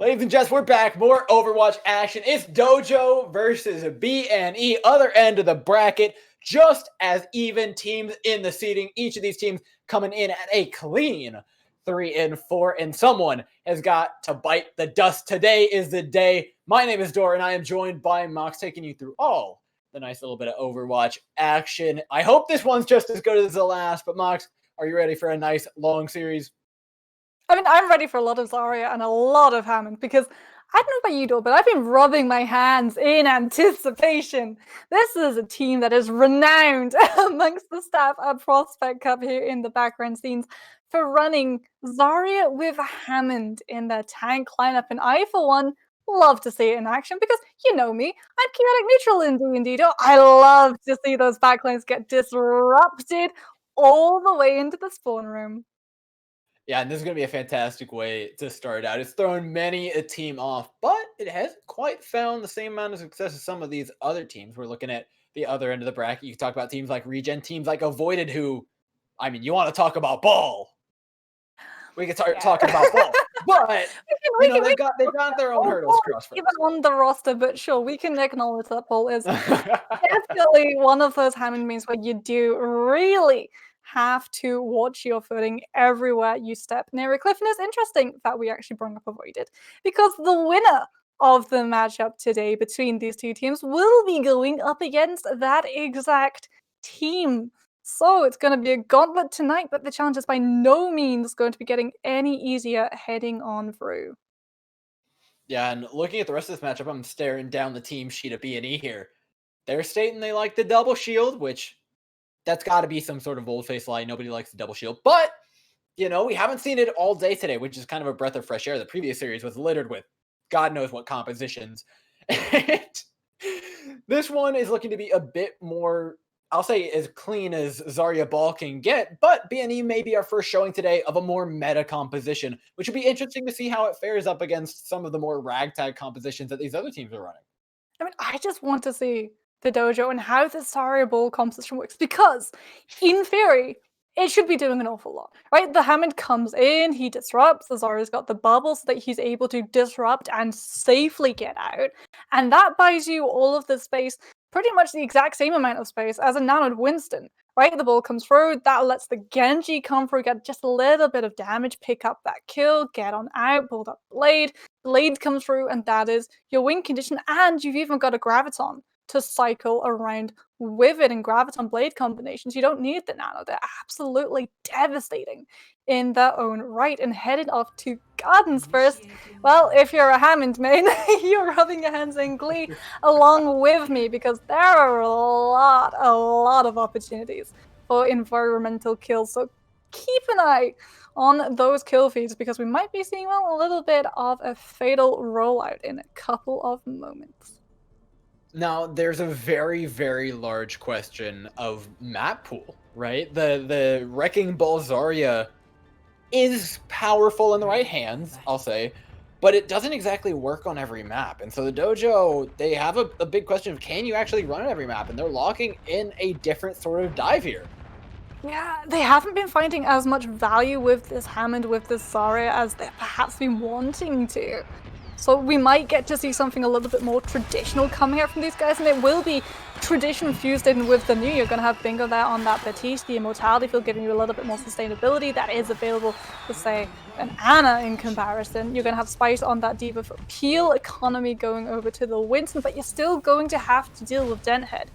Ladies and gents, we're back. More Overwatch action. It's Dojo versus BNE, other end of the bracket. Just as even teams in the seeding. Each of these teams coming in at a clean 3-4, and someone has got to bite the dust. Today is the day. My name is Dora, and I am joined by Mox, taking you through all the nice little bit of Overwatch action. I hope this one's just as good as the last, but Mox, are you ready for a nice long series? I mean, I'm ready for a lot of Zarya and a lot of Hammond because I don't know about you, Dor, but I've been rubbing my hands in anticipation. This is a team that is renowned amongst the staff at Prospect Cup here in the background scenes for running Zarya with Hammond in their tank lineup. And I, for one, love to see it in action because you know me, I'm chaotic neutral in D&D. I love to see those backlines get disrupted all the way into the spawn room. Yeah, and this is going to be a fantastic way to start out. It's thrown many a team off, but it hasn't quite found the same amount of success as some of these other teams. We're looking at the other end of the bracket. You can talk about teams like Regen, teams like Avoided, who, I mean, you want to talk about ball. We can start talking about ball, but they've got their own hurdles crossed. Even on the roster, but sure, we can acknowledge that ball is definitely one of those Hammond means where you do really have to watch your footing everywhere you step near a cliff. And it's interesting that we actually brought up Avoided because the winner of the matchup today between these two teams will be going up against that exact team. So it's going to be a gauntlet tonight, but the challenge is by no means going to be getting any easier heading on through. Yeah, and looking at the rest of this matchup, I'm staring down the team sheet of B&E here. They're stating they like the double shield, which that's got to be some sort of bold-faced lie. Nobody likes the double shield. But, we haven't seen it all day today, which is kind of a breath of fresh air. The previous series was littered with God knows what compositions. And this one is looking to be a bit more, I'll say, as clean as Zarya Ball can get. But BNE may be our first showing today of a more meta composition, which would be interesting to see how it fares up against some of the more ragtag compositions that these other teams are running. I mean, I just want to see the Dojo and how the Zarya Ball composition works because, in theory, it should be doing an awful lot, right? The Hammond comes in, he disrupts, the Zarya's got the bubble so that he's able to disrupt and safely get out, and that buys you all of the space, pretty much the exact same amount of space as a nanoed Winston, right? The ball comes through, that lets the Genji come through, get just a little bit of damage, pick up that kill, get on out, build up Blade comes through, and that is your win condition, and you've even got a Graviton to cycle around with it in Graviton Blade combinations. You don't need the nano. They're absolutely devastating in their own right. And headed off to Gardens first, well, if you're a Hammond main, you're rubbing your hands in glee along with me because there are a lot of opportunities for environmental kills. So keep an eye on those kill feeds because we might be seeing a little bit of a fatal rollout in a couple of moments. Now, there's a very, very large question of map pool, right? The Wrecking Ball Zarya is powerful in the right hands, I'll say, but it doesn't exactly work on every map. And so the Dojo, they have a big question of, can you actually run on every map? And they're locking in a different sort of dive here. Yeah, they haven't been finding as much value with this Hammond, with this Zarya, as they've perhaps been wanting to. So we might get to see something a little bit more traditional coming out from these guys, and it will be tradition fused in with the new. You're going to have Bingo there on that Batiste, the Immortality field, giving you a little bit more sustainability that is available to, say, an Ana in comparison. You're going to have Spice on that D.Va for peel economy going over to the Winston, but you're still going to have to deal with Denthead,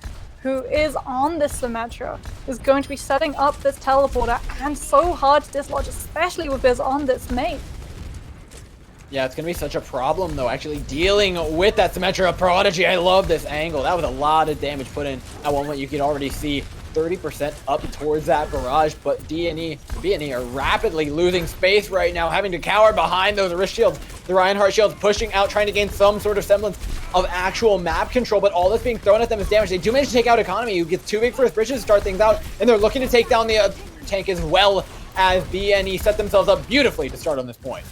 who is on this Symmetra, is going to be setting up this teleporter, and so hard to dislodge, especially with Biz on this main. Yeah, it's going to be such a problem, though, actually dealing with that Symmetra Prodigy. I love this angle. That was a lot of damage put in at one point. You can already see 30% up towards that barrage, but BNE are rapidly losing space right now, having to cower behind those wrist shields. The Reinhardt shields pushing out, trying to gain some sort of semblance of actual map control, but all that's being thrown at them is damage. They do manage to take out Economy, who gets too big for his bridges to start things out, and they're looking to take down the tank as well as BNE set themselves up beautifully to start on this point.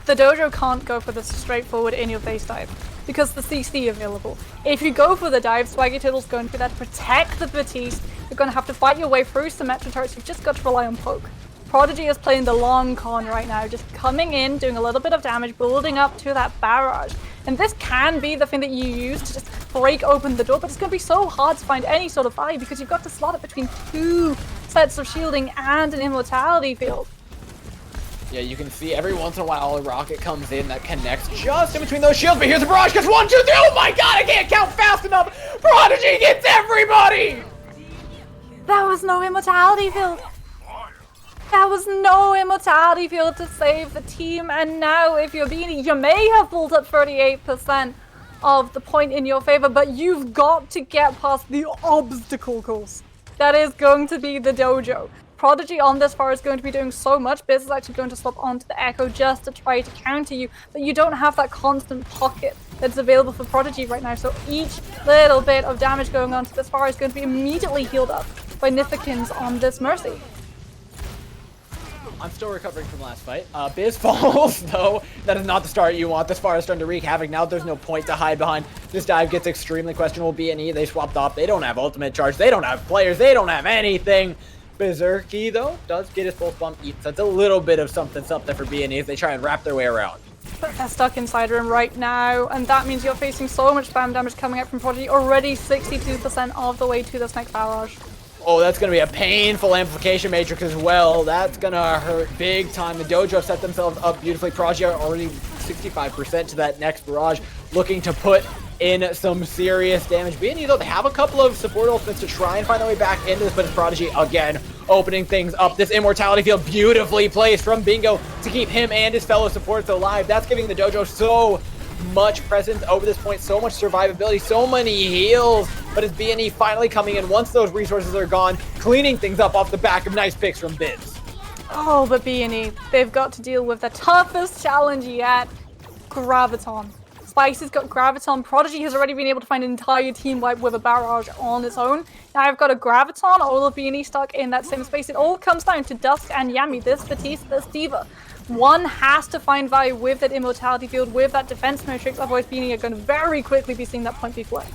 The Dojo can't go for the straightforward in-your-face dive because the CC available. If you go for the dive, Swaggy Tiddle's going to be there to protect the Batiste. You're going to have to fight your way through Symmetra turrets. You've just got to rely on poke. Prodigy is playing the long con right now, just coming in, doing a little bit of damage, building up to that barrage. And this can be the thing that you use to just break open the door, but it's going to be so hard to find any sort of value because you've got to slot it between 2 sets of shielding and an immortality field. Yeah, you can see every once in a while a rocket comes in that connects just in between those shields, but here's a barrage, gets 1, 2, 3, oh my god, I can't count fast enough! Prodigy gets everybody! There was no immortality field! There was no immortality field to save the team, and now if you're BNE, you may have pulled up 38% of the point in your favor, but you've got to get past the obstacle course. That is going to be the Dojo. Prodigy on this far is going to be doing so much. Biz is actually going to swap onto the Echo just to try to counter you, but you don't have that constant pocket that's available for Prodigy right now, so each little bit of damage going on to this far is going to be immediately healed up by Niffikins on this Mercy. I'm still recovering from last fight. Biz falls, though. That is not the start you want. This far is starting to wreak havoc. Now there's no point to hide behind. This dive gets extremely questionable. BNE, they swapped off. They don't have ultimate charge. They don't have players. They don't have anything. Berserky, though, does get his pulse bomb eats. That's a little bit of something for BNE as they try and wrap their way around. But they're stuck inside room right now, and that means you're facing so much spam damage coming out from Prodigy. Already 62% of the way to this next barrage. Oh, that's going to be a painful amplification matrix as well. That's going to hurt big time. The Dojo set themselves up beautifully. Prodigy are already 65% to that next barrage, looking to put in some serious damage. BNE, though, they have a couple of support ultimates to try and find their way back into this, but it's Prodigy again opening things up. This immortality field beautifully placed from Bingo to keep him and his fellow supports alive. That's giving the Dojo so much presence over this point, so much survivability, so many heals. But it's BNE finally coming in once those resources are gone, cleaning things up off the back of nice picks from Biz. Oh, but BNE, they've got to deal with the toughest challenge yet, Graviton. Spicy's got Graviton. Prodigy has already been able to find an entire team wipe with a barrage on its own. Now I've got a Graviton, all of BNE stuck in that same space. It all comes down to Dusk and Yami, this Batiste, this Diva. One has to find value with that immortality field, with that defense matrix, otherwise BNE are going to very quickly be seeing that point be flipped.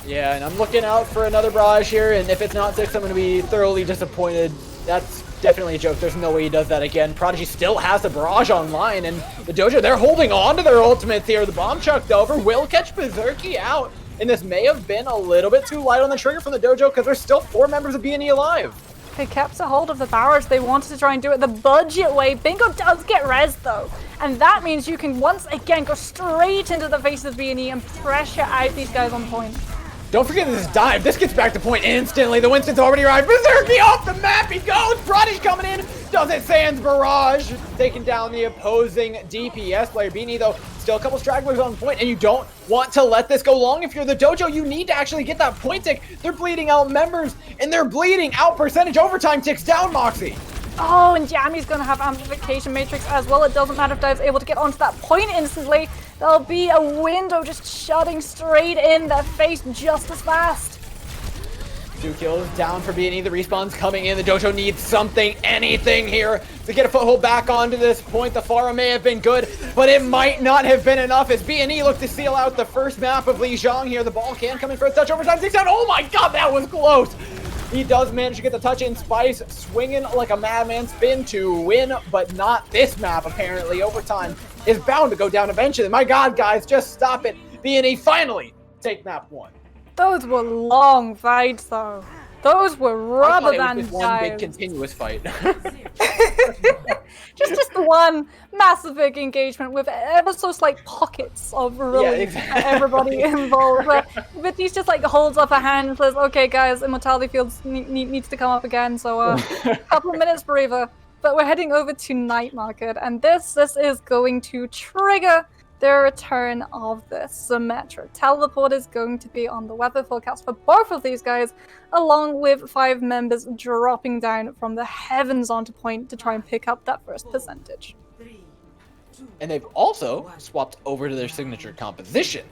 Yeah, and I'm looking out for another barrage here, and if it's not 6, I'm going to be thoroughly disappointed. That's definitely a joke. There's no way he does that again. Prodigy still has the barrage online, and the Dojo, they're holding on to their ultimates here. The bomb chucked over will catch Berserky out, and this may have been a little bit too light on the trigger from the Dojo because there's still 4 members of BNE alive. They kept a hold of the barrage. They wanted to try and do it the budget way. Bingo does get res though, and that means you can once again go straight into the face of BNE and pressure out these guys on point. Don't forget this dive. This gets back to point instantly. The Winston's already arrived. Berserky off the map. He goes. Prodigy coming in. Does it Sans Barrage. Taking down the opposing DPS player. BNE, though, still a couple stragglers on point, and you don't want to let this go long. If you're the Dojo, you need to actually get that point tick. They're bleeding out members, and they're bleeding out percentage. Overtime ticks down, Moxie. Oh, and Yami's going to have amplification matrix as well. It doesn't matter if Dive's able to get onto that point instantly. There'll be a window just shutting straight in their face just as fast. 2 kills down for BNE. The respawn's coming in. The Dojo needs something, anything here to get a foothold back onto this point. The Pharah may have been good, but it might not have been enough as BNE look to seal out the first map of Lijiang here. The ball can come in for a touch. Overtime 6 down. Oh my god, that was close. He does manage to get the touch in. Spice swinging like a madman, spin to win, but not this map apparently. Overtime is bound to go down eventually. My god, guys, just stop it. BNE finally take map 1. Those were long fights though. Those were rubber than just one big continuous fight. just one massive big engagement with ever so slight pockets of relief for everybody involved. But he's just like holds up a hand and says, "Okay, guys, immortality fields needs to come up again." So a couple of minutes braver. But we're heading over to Night Market, and this is going to trigger the return of the Symmetra. Teleport is going to be on the weather forecast for both of these guys, along with 5 members dropping down from the heavens onto point to try and pick up that first percentage. And they've also swapped over to their signature composition.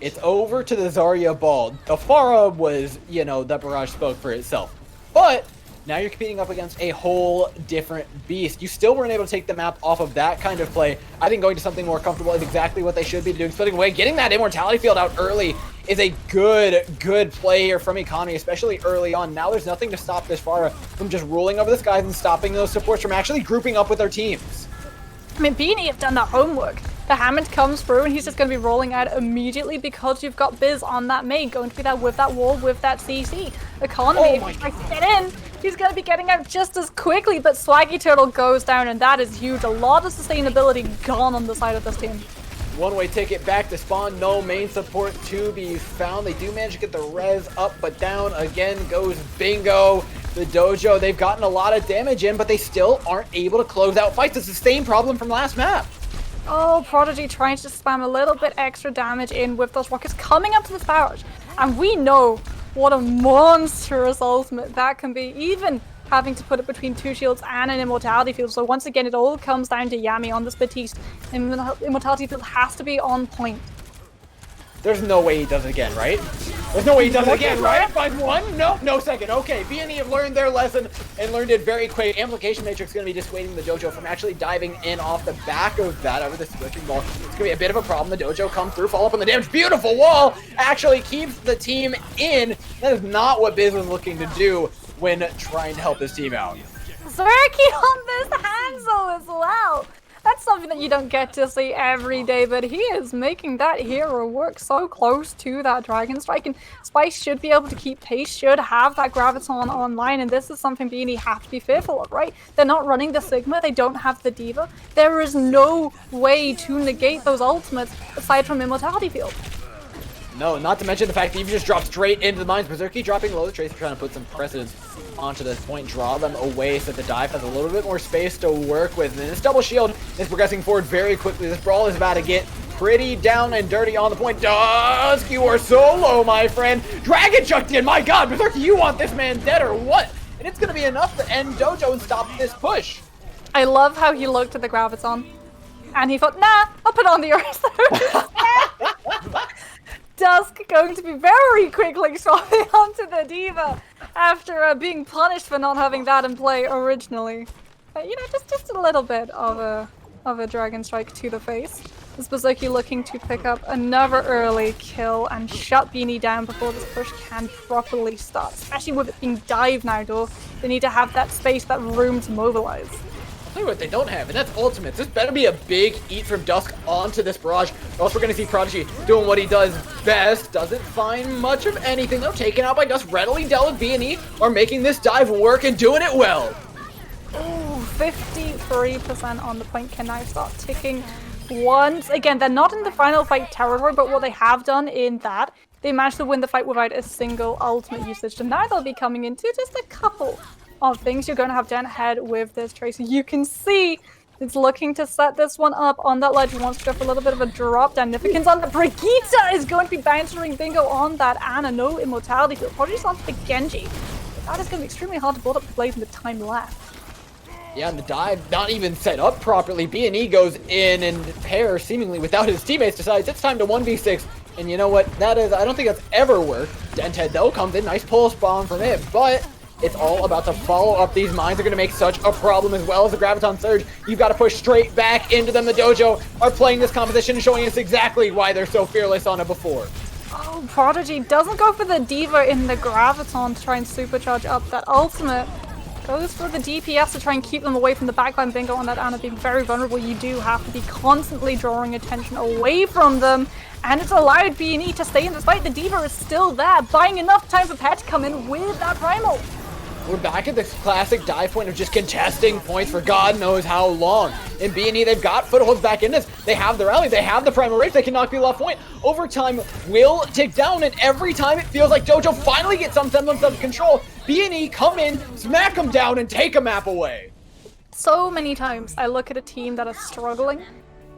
It's over to the Zarya Ball. The Pharah was, that barrage spoke for itself. But now you're competing up against a whole different beast. You still weren't able to take the map off of that kind of play. I think going to something more comfortable is exactly what they should be doing. Splitting away, getting that immortality field out early is a good play here from Economy, especially early on. Now there's nothing to stop this Pharah from just rolling over the skies and stopping those supports from actually grouping up with their teams. I mean, BNE have done that homework. The Hammond comes through and he's just going to be rolling out immediately because you've got Biz on that main, going to be there with that wall, with that CC. Economy, if he tries to get in, he's going to be getting out just as quickly, but Swaggy Turtle goes down and that is huge. A lot of sustainability gone on the side of this team. One-way ticket back to spawn, no main support to be found. They do manage to get the res up, but down again goes Bingo. The Dojo, they've gotten a lot of damage in, but they still aren't able to close out fights. It's the same problem from last map. Oh, Prodigy trying to spam a little bit extra damage in with those rockets coming up to this barrage. And we know what a monstrous ultimate that can be, even having to put it between two shields and an immortality field. So once again, it all comes down to Yami on this Batiste. Immortality field has to be on point. There's no way he does it again, right? There's no way he does it again, right? 5-1? No second. Okay, BNE have learned their lesson and learned it very quick. Amplification Matrix is going to be dissuading the Dojo from actually diving in off the back of that over the switching ball. It's going to be a bit of a problem. The Dojo come through, follow up on the damage. Beautiful wall actually keeps the team in. That is not what Biz was looking to do when trying to help his team out. Zerky on this Hansel as well. That's something that you don't get to see every day, but he is making that hero work so close to that Dragon Strike, and Spice should be able to keep pace, should have that Graviton online, and this is something BNE have to be fearful of, right? They're not running the Sigma, they don't have the Diva. There is no way to negate those ultimates aside from Immortality Field. No, not to mention the fact that you just dropped straight into the mines. Berserky dropping low. Tracer trying to put some precedence onto this point, draw them away so that the dive has a little bit more space to work with. And this double shield is progressing forward very quickly. This brawl is about to get pretty down and dirty on the point. Dusk, you are so low, my friend. Dragon chucked in. My God, Berserky, you want this man dead or what? And it's going to be enough to end Dojo and stop this push. I love how he looked at the Graviton and he thought, nah, I'll put on the Earth. Dusk going to be very quickly swapping onto the Diva after being punished for not having that in play originally. You know, just a little bit of a Dragon Strike to the face. This Berserky looking to pick up another early kill and shut BNE down before this push can properly start. Especially with it being dive now, though. They need to have that space, that room to mobilize. I'll tell you what they don't have, and that's ultimates. This better be a big eat from Dusk onto this barrage, or else we're going to see Prodigy doing what he does best. Doesn't find much of anything, though. Taken out by Dusk, readily dealt with BNE, are making this dive work and doing it well. Ooh, 53% on the point can now start ticking. Once again, they're not in the final fight territory, but what they have done in that, they managed to win the fight without a single ultimate usage. So now they'll be coming into just a couple of things you're going to have down ahead with this Tracer. You can see it's looking to set this one up on that ledge. Wants to go for a little bit of a drop down. Significance on the Brigitte is going to be bouncing Bingo on that Anna. No immortality field. Prodigy's onto the Genji. But that is going to be extremely hard to build up the blade in the time left. Yeah, and the dive not even set up properly. BNE goes in and pair seemingly without his teammates, decides it's time to 1v6. And you know what? That is, I don't think that's ever worked. Dented though comes in, nice pulse bomb from it, but it's all about to follow up. These mines are going to make such a problem as well as the Graviton Surge. You've got to push straight back into them. The Dojo are playing this composition, showing us exactly why they're so fearless on it before. Oh, Prodigy doesn't go for the Diva in the Graviton to try and supercharge up that ultimate. Goes for the DPS to try and keep them away from the backline. Bingo on that Anna being very vulnerable. You do have to be constantly drawing attention away from them. And it's allowed BNE to stay in this fight. The Diva is still there, buying enough time for Pet to come in with that Primal. We're back at this classic dive point of just contesting points for God knows how long. In BNE, they've got footholds back in this. They have the rally. They have the primal rage. They can knock people off point. Overtime will tick down, and every time it feels like Dojo finally gets some semblance of control, BNE come in, smack them down, and take a map away. So many times I look at a team that is struggling,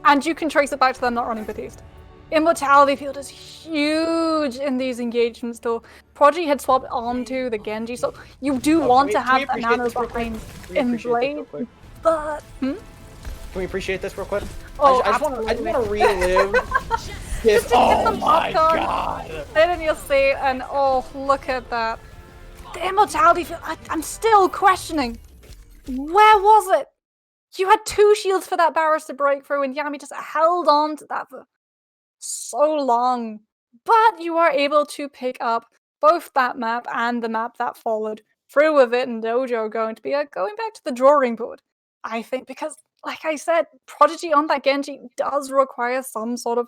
and you can trace it back to them not running Batiste. Immortality field is huge in these engagements, though. Prodigy had swapped onto the Genji, so you do want to have that nano behind in Blade, but... Can we appreciate this real quick? Oh, I just want to relive this. Oh my God! Then you'll see, and oh, look at that. The immortality field, I'm still questioning. Where was it? You had two shields for that barrage to break through, and Yami just held on to that for so long. But you are able to pick up both that map and the map that followed through with it, and Dojo going to be going back to the drawing board, I think, because like I said, Prodigy on that Genji does require some sort of,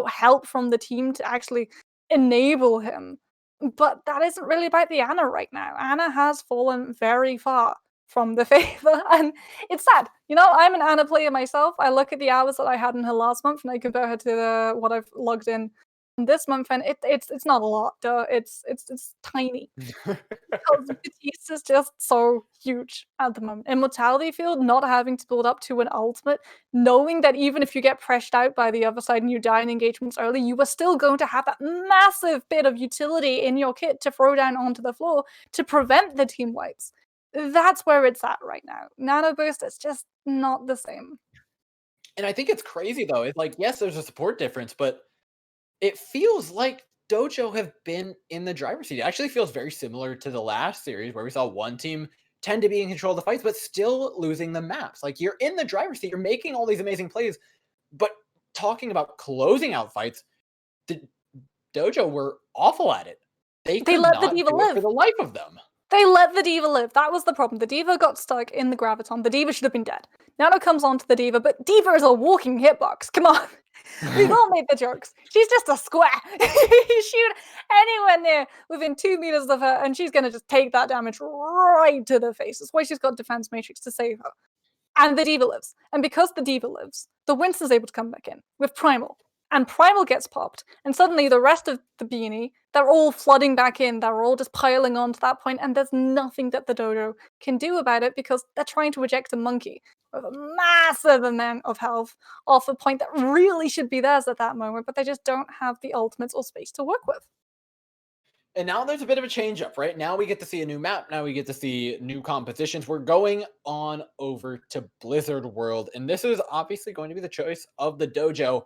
help from the team to actually enable him. But that isn't really about the Ana right now. Ana has fallen very far from the favor, and it's sad. I'm an Ana player myself. I look at the hours that I had in her last month, and I compare her to what I've logged in this month, and it's not a lot. It's tiny because Batiste is just so huge at the moment. Immortality Field, not having to build up to an ultimate, knowing that even if you get pressured out by the other side and you die in engagements early, you are still going to have that massive bit of utility in your kit to throw down onto the floor to prevent the team wipes. That's where it's at right now. Nano Boost is just not the same. And I think it's crazy though. It's like, yes, there's a support difference, but it feels like Dojo have been in the driver's seat. It actually feels very similar to the last series where we saw one team tend to be in control of the fights, but still losing the maps. Like, you're in the driver's seat, you're making all these amazing plays, but talking about closing out fights, the Dojo were awful at it. They could let the not diva do it live. for the life of them. They let the diva live. That was the problem. The diva got stuck in the graviton. The diva should have been dead. Nano comes onto the diva, but diva is a walking hitbox. Come on. We've all made the jokes. She's just a square. You shoot anywhere near within 2 meters of her, and she's going to just take that damage right to the face. That's why she's got Defense Matrix to save her. And the diva lives. And because the diva lives, the Winston's able to come back in with Primal. And Primal gets popped, and suddenly the rest of the BNE, they're all flooding back in, they're all just piling on to that point, and there's nothing that the Dojo can do about it because they're trying to eject a monkey with a massive amount of health off a point that really should be theirs at that moment, but they just don't have the ultimates or space to work with. And now there's a bit of a change up, right? Now we get to see a new map. Now we get to see new compositions. We're going on over to Blizzard World, and this is obviously going to be the choice of the Dojo.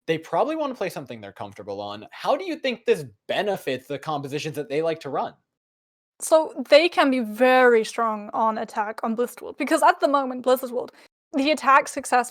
They probably want to play something they're comfortable on. How do you think this benefits the compositions that they like to run? So they can be very strong on attack on Blizzard World because at the moment, Blizzard World, the attack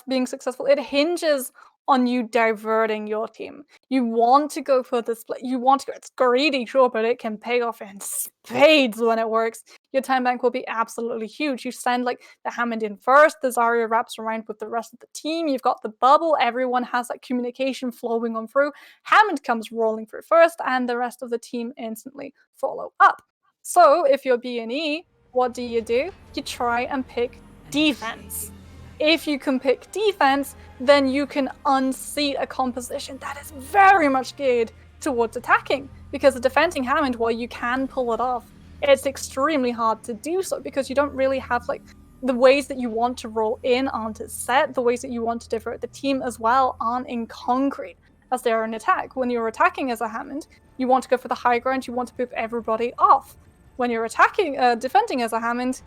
being successful, it hinges on you diverting your team. You want to go for the split. You want to go. It's greedy, sure, but it can pay off in spades when it works. Your time bank will be absolutely huge. You send like the Hammond in first. The Zarya wraps around with the rest of the team. You've got the bubble. Everyone has that communication flowing on through. Hammond comes rolling through first, and the rest of the team instantly follow up. So if you're BNE, what do? You try and pick defense. If you can pick defense, then you can unseat a composition that is very much geared towards attacking. Because the defending Hammond, while you can pull it off, it's extremely hard to do so because you don't really have like the ways that you want to roll in aren't as set. The ways that you want to divert the team as well aren't in concrete as they are in attack. When you're attacking as a Hammond, you want to go for the high ground. You want to move everybody off. When you're defending as a Hammond,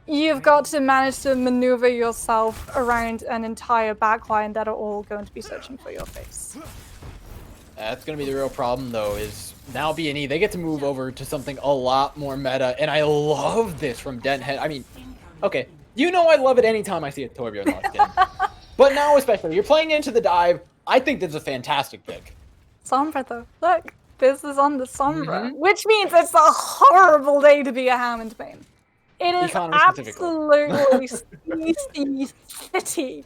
you've got to manage to maneuver yourself around an entire backline that are all going to be searching for your face. That's going to be the real problem, though, is now BNE, they get to move over to something a lot more meta, and I love this from Denthead. I mean, okay, I love it anytime I see a Torbjorn locked in. But now especially, you're playing into the dive. I think this is a fantastic pick. Sombra, though. Look, this is on the Sombra, which means it's a horrible day to be a Hammond main. It is absolutely city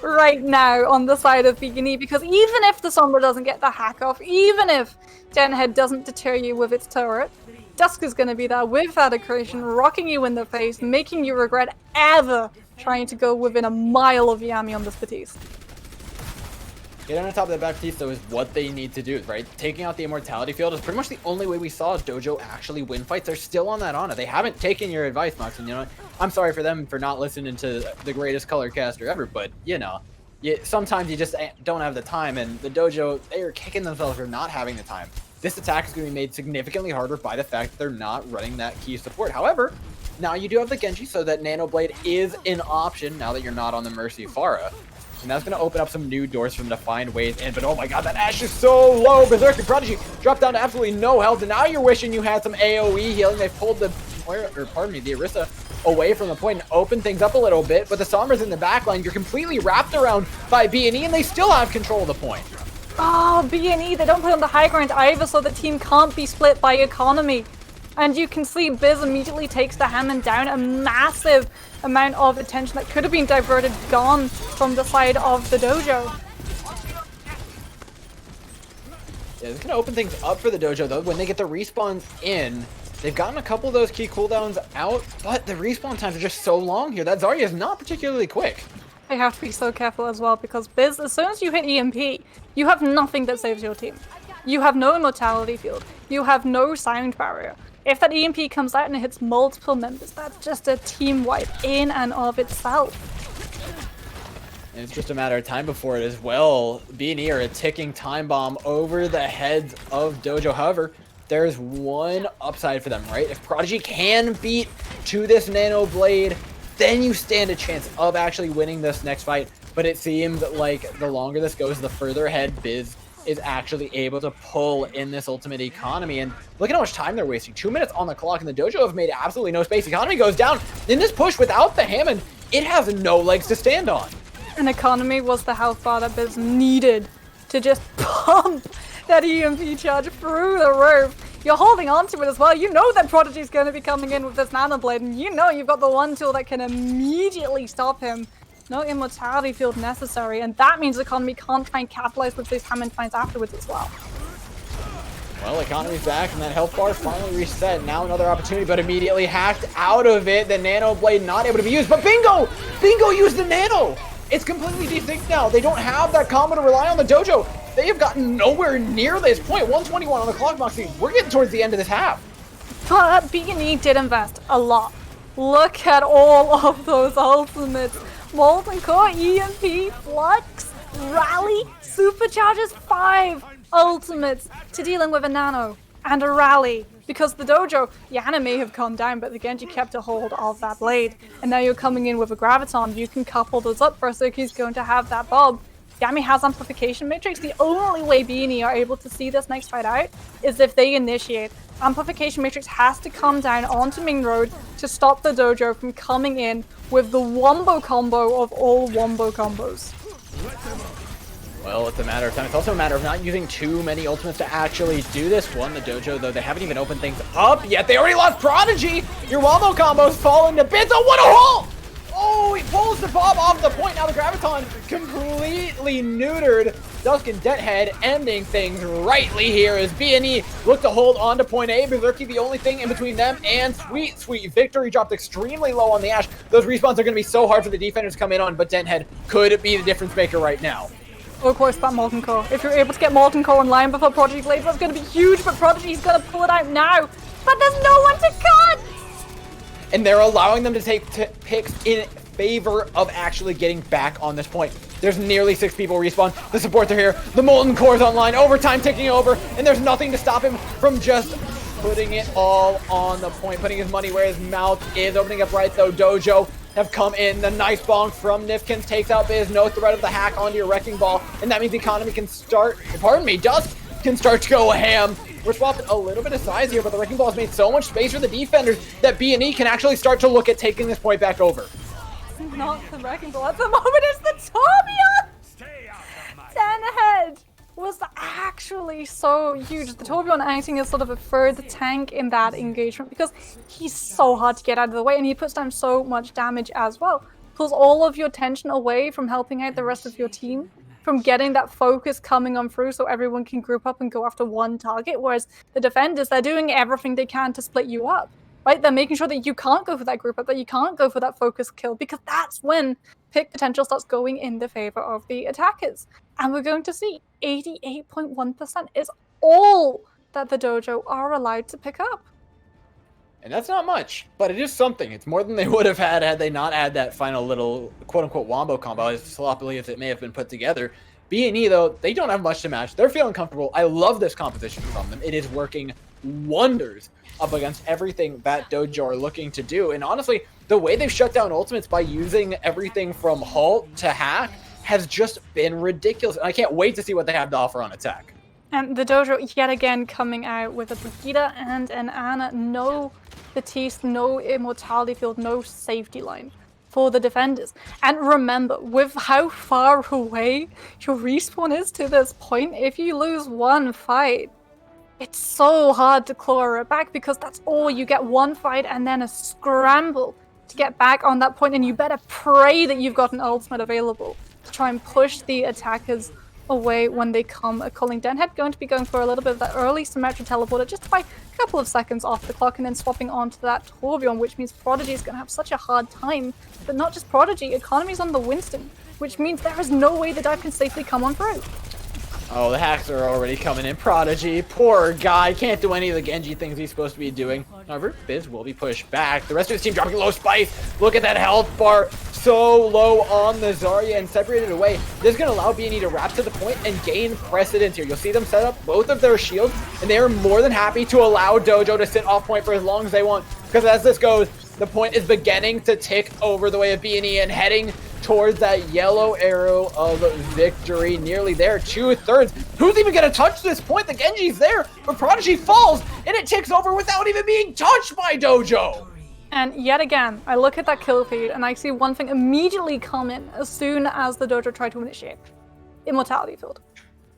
right now on the side of BNE because even if the Sombra doesn't get the hack off, even if Denhead doesn't deter you with its turret, Dusk is going to be there with that aggression, rocking you in the face, making you regret ever trying to go within a mile of Yami on this Batiste. Getting on top of the back piece, though, is what they need to do, right? Taking out the Immortality Field is pretty much the only way we saw Dojo actually win fights. They're still on that Ana. They haven't taken your advice, Mox, and I'm sorry for them for not listening to the greatest color caster ever, but, sometimes you just don't have the time, and the Dojo, they are kicking themselves for not having the time. This attack is going to be made significantly harder by the fact that they're not running that key support. However, now you do have the Genji, so that Nano Blade is an option now that you're not on the Mercy Pharah. And that's going to open up some new doors for them to find ways in. But oh my god, that Ashe is so low. Berserker Prodigy dropped down to absolutely no health. And now you're wishing you had some AoE healing. They've pulled the Orisa away from the point and opened things up a little bit. But the Sombra's in the backline. You're completely wrapped around by BNE, and they still have control of the point. Oh, BNE, they don't play on the high ground either, so the team can't be split by economy. And you can see Biz immediately takes the Hammond down, a massive amount of attention that could have been diverted, gone from the side of the Dojo. Yeah, this is going to open things up for the Dojo, though. When they get the respawns in, they've gotten a couple of those key cooldowns out, but the respawn times are just so long here. That Zarya is not particularly quick. They have to be so careful as well, because Biz, as soon as you hit EMP, you have nothing that saves your team. You have no immortality field. You have no sound barrier. If that EMP comes out and it hits multiple members, that's just a team wipe in and of itself. And it's just a matter of time before it as well. BNE are a ticking time bomb over the heads of Dojo. However, there's one upside for them, right? If Prodigy can beat to this Nano Blade, then you stand a chance of actually winning this next fight. But it seems like the longer this goes, the further ahead Biz is actually able to pull in this ultimate economy. And look at how much time they're wasting. 2 minutes on the clock, and the Dojo have made absolutely no space. Economy goes down. In this push without the Hammond, it has no legs to stand on. And economy was the health bar that Biz needed to just pump that EMP charge through the roof. You're holding on to it as well. You know that Prodigy's going to be coming in with this Nano Blade, and you know you've got the one tool that can immediately stop him. No immortality field necessary, and that means economy can't try and capitalize with these Hammond finds afterwards as well. Well, economy's back, and that health bar finally reset. Now another opportunity, but immediately hacked out of it. The Nano Blade not able to be used, but Bingo! Bingo used the Nano! It's completely desynced now. They don't have that combo to rely on. The Dojo, they have gotten nowhere near this point. 121 on the clock, Moxie. We're getting towards the end of this half. But BNE did invest a lot. Look at all of those ultimates. Molten Core, EMP, Flux, Rally, Supercharges, 5 ultimates to dealing with a Nano and a Rally. Because the Dojo, Yana may have gone down, but the Genji kept a hold of that blade. And now you're coming in with a Graviton. You can couple those up. Berserky's going to have that Bob. Yami has Amplification Matrix. The only way BNE are able to see this next fight out is if they initiate. Amplification Matrix has to come down onto Ming Road to stop the Dojo from coming in with the Wombo combo of all Wombo combos. Well, it's a matter of time. It's also a matter of not using too many ultimates to actually do this one. The Dojo, though, they haven't even opened things up yet. They already lost Prodigy! Your Wombo combos fall into bits. Oh, what a haul! Oh, he pulls the Bob off the point. Now the Graviton completely neutered. Dusk and Deadhead ending things rightly here as BNE look to hold on to point A. Berserky the only thing in between them and Sweet Victory dropped extremely low on the Ashe. Those respawns are going to be so hard for the defenders to come in on, but Deadhead could be the difference maker right now. Of course, that Molten Core. If you're able to get Molten Core online before Prodigy Blades, that's going to be huge, but Prodigy's going to pull it out now. But there's no one to cut! And they're allowing them to take picks in favor of actually getting back on this point. There's nearly 6 people respawn. The supports are here. The Molten Core's online. Overtime ticking over. And there's nothing to stop him from just putting it all on the point. Putting his money where his mouth is. Opening up right, though. Dojo have come in. The nice bonk from Nifkins takes out Biz. No threat of the hack onto your Wrecking Ball. And that means Economy can start... Pardon me. Dusk can start to go ham. We're swapping a little bit of size here, but the Wrecking Ball has made so much space for the defenders that BNE can actually start to look at taking this point back over. Not the Wrecking Ball at the moment, it's the Tourbillon! 10 ahead was actually so huge. The Tourbillon acting as sort of a third tank in that engagement because he's so hard to get out of the way and he puts down so much damage as well. Pulls all of your tension away from helping out the rest of your team, from getting that focus coming on through so everyone can group up and go after one target, whereas the defenders, they're doing everything they can to split you up. Right? They're making sure that you can't go for that group up, that you can't go for that focus kill, because that's when pick potential starts going in the favor of the attackers. And we're going to see 88.1% is all that the Dojo are allowed to pick up. And that's not much, but it is something. It's more than they would have had they not had that final little quote-unquote wombo combo, as sloppily as it may have been put together. BNE, though, they don't have much to match. They're feeling comfortable. I love this composition from them. It is working wonders up against everything that Dojo are looking to do. And honestly, the way they've shut down ultimates by using everything from halt to hack has just been ridiculous. And I can't wait to see what they have to offer on attack. And the Dojo yet again coming out with a Brigitte and an Ana. No Batiste, no immortality field, no safety line. for the defenders. And remember, with how far away your respawn is to this point, if you lose one fight, it's so hard to claw it back because that's all you get, one fight and then a scramble to get back on that point, and you better pray that you've got an ultimate available to try and push the attackers away when they come calling down. Head going to be going for a little bit of that early Symmetra teleporter just by a couple of seconds off the clock and then swapping onto that Torbjorn, which means Prodigy is going to have such a hard time. But not just Prodigy, economy's on the Winston, which means there is no way the dive can safely come on through. Oh, the hacks are already coming in. Prodigy, poor guy, can't do any of the Genji things he's supposed to be doing. However, Biz will be pushed back. The rest of his team dropping low spice. Look at that health bar, so low on the Zarya and separated away. This is going to allow BNE to wrap to the point and gain precedence here. You'll see them set up both of their shields, and they are more than happy to allow Dojo to sit off point for as long as they want. Because as this goes, the point is beginning to tick over the way of BNE and heading towards that yellow arrow of victory. Nearly there, 2/3. Who's even gonna touch this point? The Genji's there, but Prodigy falls, and it ticks over without even being touched by Dojo. And yet again, I look at that kill feed and I see one thing immediately come in as soon as the Dojo try to initiate. Immortality field.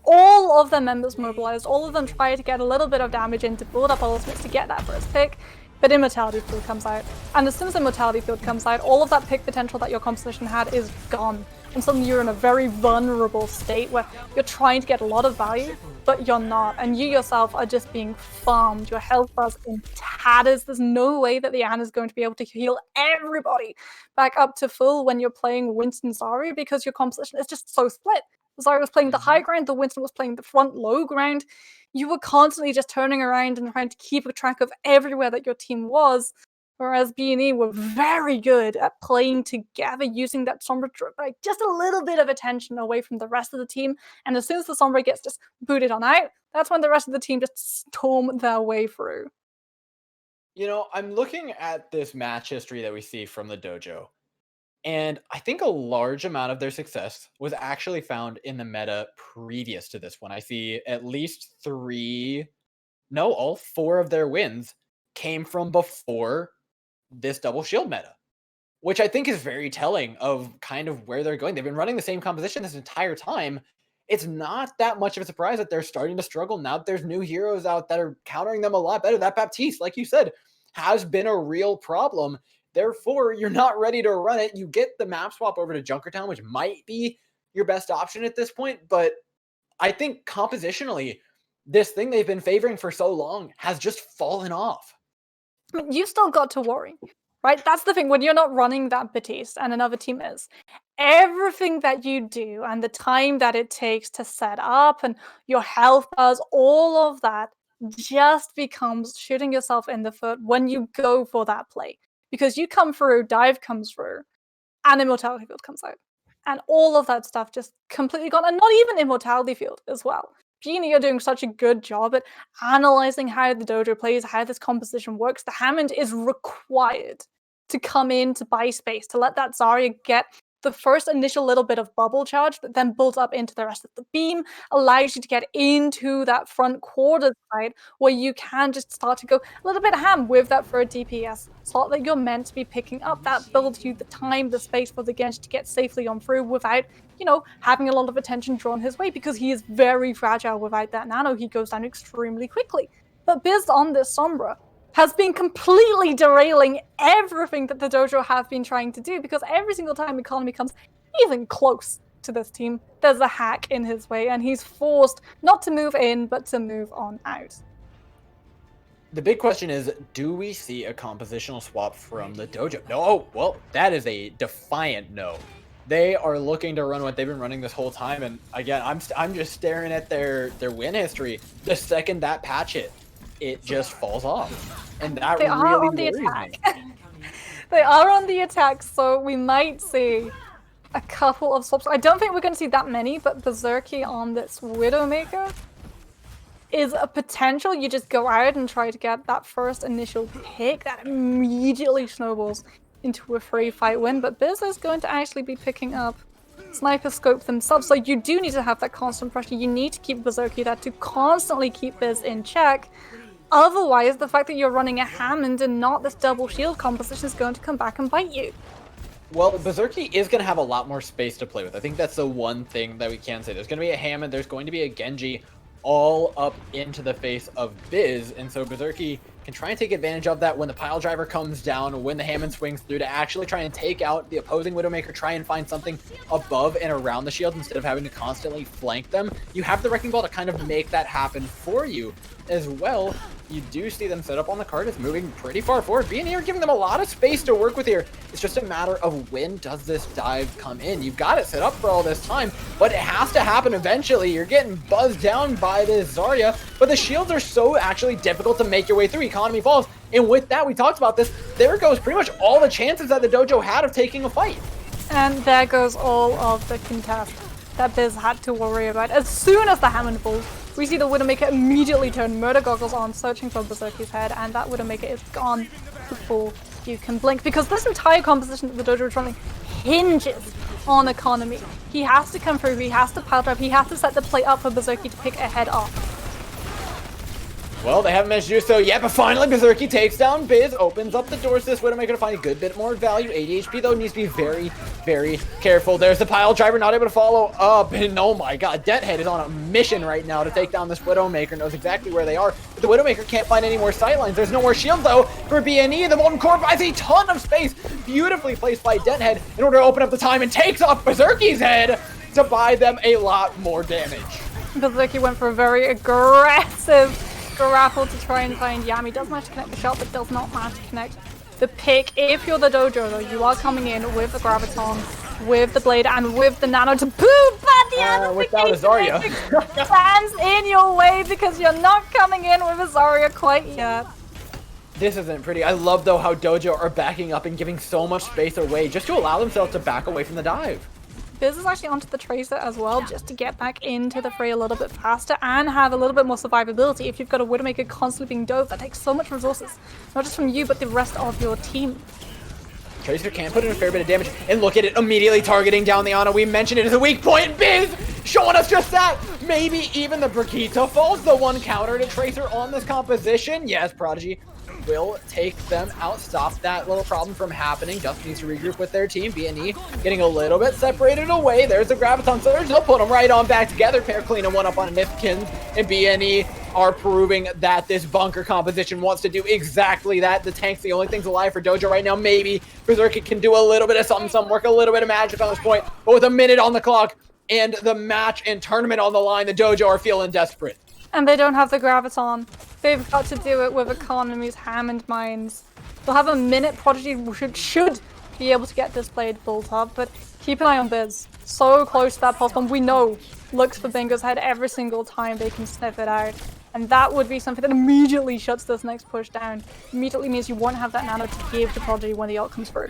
All of their members mobilized, all of them try to get a little bit of damage in to build up ultimates to get that first pick. But Immortality Field comes out. And as soon as Immortality Field comes out, all of that pick potential that your composition had is gone. And suddenly you're in a very vulnerable state where you're trying to get a lot of value, but you're not. And you yourself are just being farmed. Your health bar's in tatters. There's no way that the Ana is going to be able to heal everybody back up to full when you're playing Winston Zarya because your composition is just so split. Zarya was playing the high ground, the Winston was playing the front low ground. You were constantly just turning around and trying to keep a track of everywhere that your team was, whereas BNE were very good at playing together, using that Sombra like just a little bit of attention away from the rest of the team. And as soon as the Sombra gets just booted on out, that's when the rest of the team just storm their way through. You know, I'm looking at this match history that we see from the Dojo, and I think a large amount of their success was actually found in the meta previous to this one. I see at least all 4 of their wins came from before this double shield meta, which I think is very telling of kind of where they're going. They've been running the same composition this entire time. It's not that much of a surprise that they're starting to struggle now that there's new heroes out that are countering them a lot better. That Baptiste, like you said, has been a real problem. Therefore, you're not ready to run it. You get the map swap over to Junkertown, which might be your best option at this point. But I think compositionally, this thing they've been favoring for so long has just fallen off. I mean, you've still got to worry, right? That's the thing. When you're not running that Baptiste and another team is, everything that you do and the time that it takes to set up and your health bars, all of that just becomes shooting yourself in the foot when you go for that play. Because you come through, dive comes through, and Immortality Field comes out. And all of that stuff just completely gone. And not even Immortality Field as well. BNE are doing such a good job at analyzing how the Dojo plays, how this composition works. The Hammond is required to come in to buy space, to let that Zarya get the first initial little bit of bubble charge that then builds up into the rest of the beam, allows you to get into that front quarter side where you can just start to go a little bit ham with that third DPS slot that you're meant to be picking up. That builds you the time, the space for the Genji to get safely on through without, having a lot of attention drawn his way, because he is very fragile without that nano. He goes down extremely quickly. But Biz on this Sombra has been completely derailing everything that the Dojo have been trying to do, because every single time Economy comes even close to this team, there's a hack in his way, and he's forced not to move in, but to move on out. The big question is, do we see a compositional swap from the Dojo? No. Oh, well, that is a defiant no. They are looking to run what they've been running this whole time, and again, I'm just staring at their win history. The second that patch hit, it just falls off. And that they are really on the attack. me. They are on the attack, so we might see a couple of swaps. I don't think we're going to see that many, but Berserky on this Widowmaker is a potential. You just go out and try to get that first initial pick that immediately snowballs into a free fight win, but Biz is going to actually be picking up Sniper Scope themselves, so you do need to have that constant pressure. You need to keep Berserky there to constantly keep Biz in check. Otherwise, the fact that you're running a Hammond and not this double shield composition is going to come back and bite you. Well, Berserky is going to have a lot more space to play with. I think that's the one thing that we can say. There's going to be a Hammond, there's going to be a Genji, all up into the face of Biz, and so Berserky can try and take advantage of that when the pile driver comes down, when the Hammond swings through to actually try and take out the opposing Widowmaker, try and find something above and around the shield instead of having to constantly flank them. You have the Wrecking Ball to kind of make that happen for you as well. You do see them set up on the card. It's moving pretty far forward. BNE are giving them a lot of space to work with here. It's just a matter of when does this dive come in. You've got it set up for all this time, but it has to happen eventually. You're getting buzzed down by this Zarya, but the shields are so actually difficult to make your way through. Economy falls, and with that, we talked about this, there goes pretty much all the chances that the Dojo had of taking a fight. And there goes all of the contest that Biz had to worry about. As soon as the Hammond falls, we see the Widowmaker immediately turn Murder Goggles on, searching for Berserky's head, and that Widowmaker is gone before you can blink, because this entire composition that the Dojo is running hinges on economy. He has to come through, he has to pile drive, he has to set the play up for Berserky to pick a head off. Well, they haven't managed to do so yet, but finally Berserky takes down Biz, opens up the doors to this Widowmaker to find a good bit more value. 80 HP though, needs to be very, very careful. There's the pile driver, not able to follow up, and oh my god, Denthead is on a mission right now to take down this Widowmaker, knows exactly where they are, but the Widowmaker can't find any more sightlines. There's no more shield though for BNE. The Molten Core buys a ton of space, beautifully placed by Denthead in order to open up the time and takes off Berserky's head to buy them a lot more damage. Berserky went for a very aggressive grapple to try and find Yami. Does manage to connect the shot, but does not manage to connect the pick. If you're the Dojo though, you are coming in with the Graviton, with the blade, and with the nano to boom, but the without a Zarya stands in your way because you're not coming in with a Zarya quite yet. This isn't pretty. I love though how Dojo are backing up and giving so much space away just to allow themselves to back away from the dive. Biz is actually onto the Tracer as well, just to get back into the fray a little bit faster and have a little bit more survivability. If you've got a Widowmaker constantly being dove, that takes so much resources, not just from you, but the rest of your team. Tracer can put in a fair bit of damage, and look at it, immediately targeting down the Ana. We mentioned it as a weak point. Biz showing us just that. Maybe even the Brigitte falls the one counter to Tracer on this composition. Yes, Prodigy will take them out, stop that little problem from happening. Just needs to regroup with their team. BNE getting a little bit separated away. There's the Graviton Surge. They'll put them right on back together. Pair clean and one up on Nifkins, and BNE are proving that this bunker composition wants to do exactly that. The tank's the only things alive for Dojo right now. Maybe Berserky can do a little bit of something, work a little bit of magic on this point, but with a minute on the clock and the match and tournament on the line, the Dojo are feeling desperate. And they don't have the Graviton. They've got to do it with Economy's Hammond Mines. They'll have a minute. Prodigy should be able to get this blade built up, but keep an eye on Biz. So close to that pulse bomb. We know looks for Bingo's head every single time they can sniff it out. And that would be something that immediately shuts this next push down. Immediately means you won't have that nano to give to Prodigy when the ult comes through.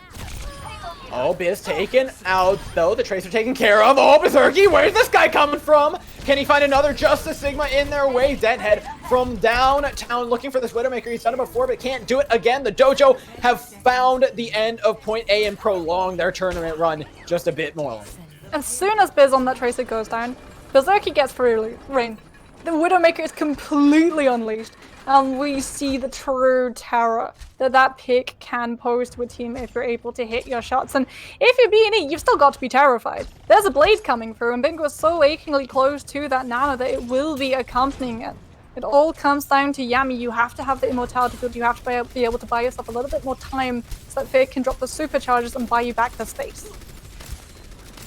Oh, Biz taken out, though. The Tracer taken care of. Oh, Berserky, where's this guy coming from? Can he find another Justice Sigma in their way? Denthead from downtown looking for this Widowmaker. He's done it before, but can't do it again. The Dojo have found the end of point A and prolonged their tournament run just a bit more. As soon as Biz on that Tracer goes down, Berserky gets through ring. The Widowmaker is completely unleashed, and we see the true terror that pick can pose to a team if you're able to hit your shots. And if you're BNE, you've still got to be terrified. There's a blade coming through, and Bingo is so achingly close to that nano that it will be accompanying it. It all comes down to Yami. You have to have the immortality build. You have to be able to buy yourself a little bit more time so that Faye can drop the supercharges and buy you back the space.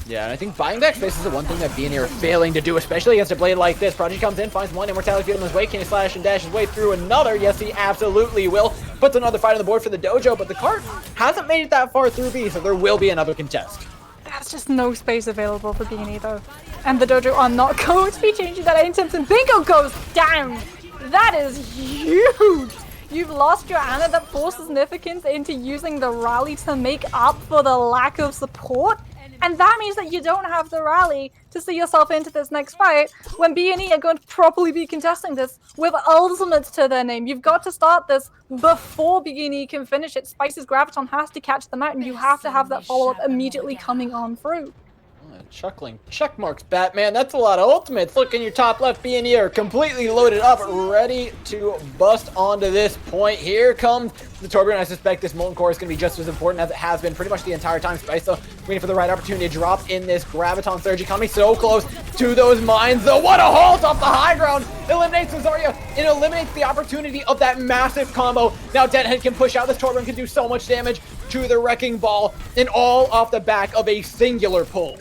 Yeah, and I think buying back space is the one thing that BNE are failing to do, especially against a blade like this. Prodigy comes in, finds one immortality field on his way. Can he slash and dash his way through another? Yes, he absolutely will. Puts another fight on the board for the Dojo, but the cart hasn't made it that far through B, so there will be another contest. There's just no space available for BNE though. And the Dojo are not going to be changing that anytime soon. Bingo goes down! That is huge! You've lost your Ana. That forces Nifkins into using the rally to make up for the lack of support. And that means that you don't have the rally to see yourself into this next fight when BNE are going to properly be contesting this with ultimates to their name. You've got to start this before BNE can finish it. Spice's Graviton has to catch them out, and you have to have that follow-up immediately coming on through. Chuckling check marks, Batman. That's a lot of ultimates. Look in your top left, BNE are completely loaded up, ready to bust onto this point. Here comes the Torbjorn. I suspect this Molten Core is going to be just as important as it has been pretty much the entire time. Spice, though, waiting for the right opportunity to drop in this Graviton Surge economy. So close to those mines, though. What a halt off the high ground. Eliminates Zarya. It eliminates the opportunity of that massive combo. Now Deadhead can push out. This Torbjorn can do so much damage to the Wrecking Ball, and all off the back of a singular pull.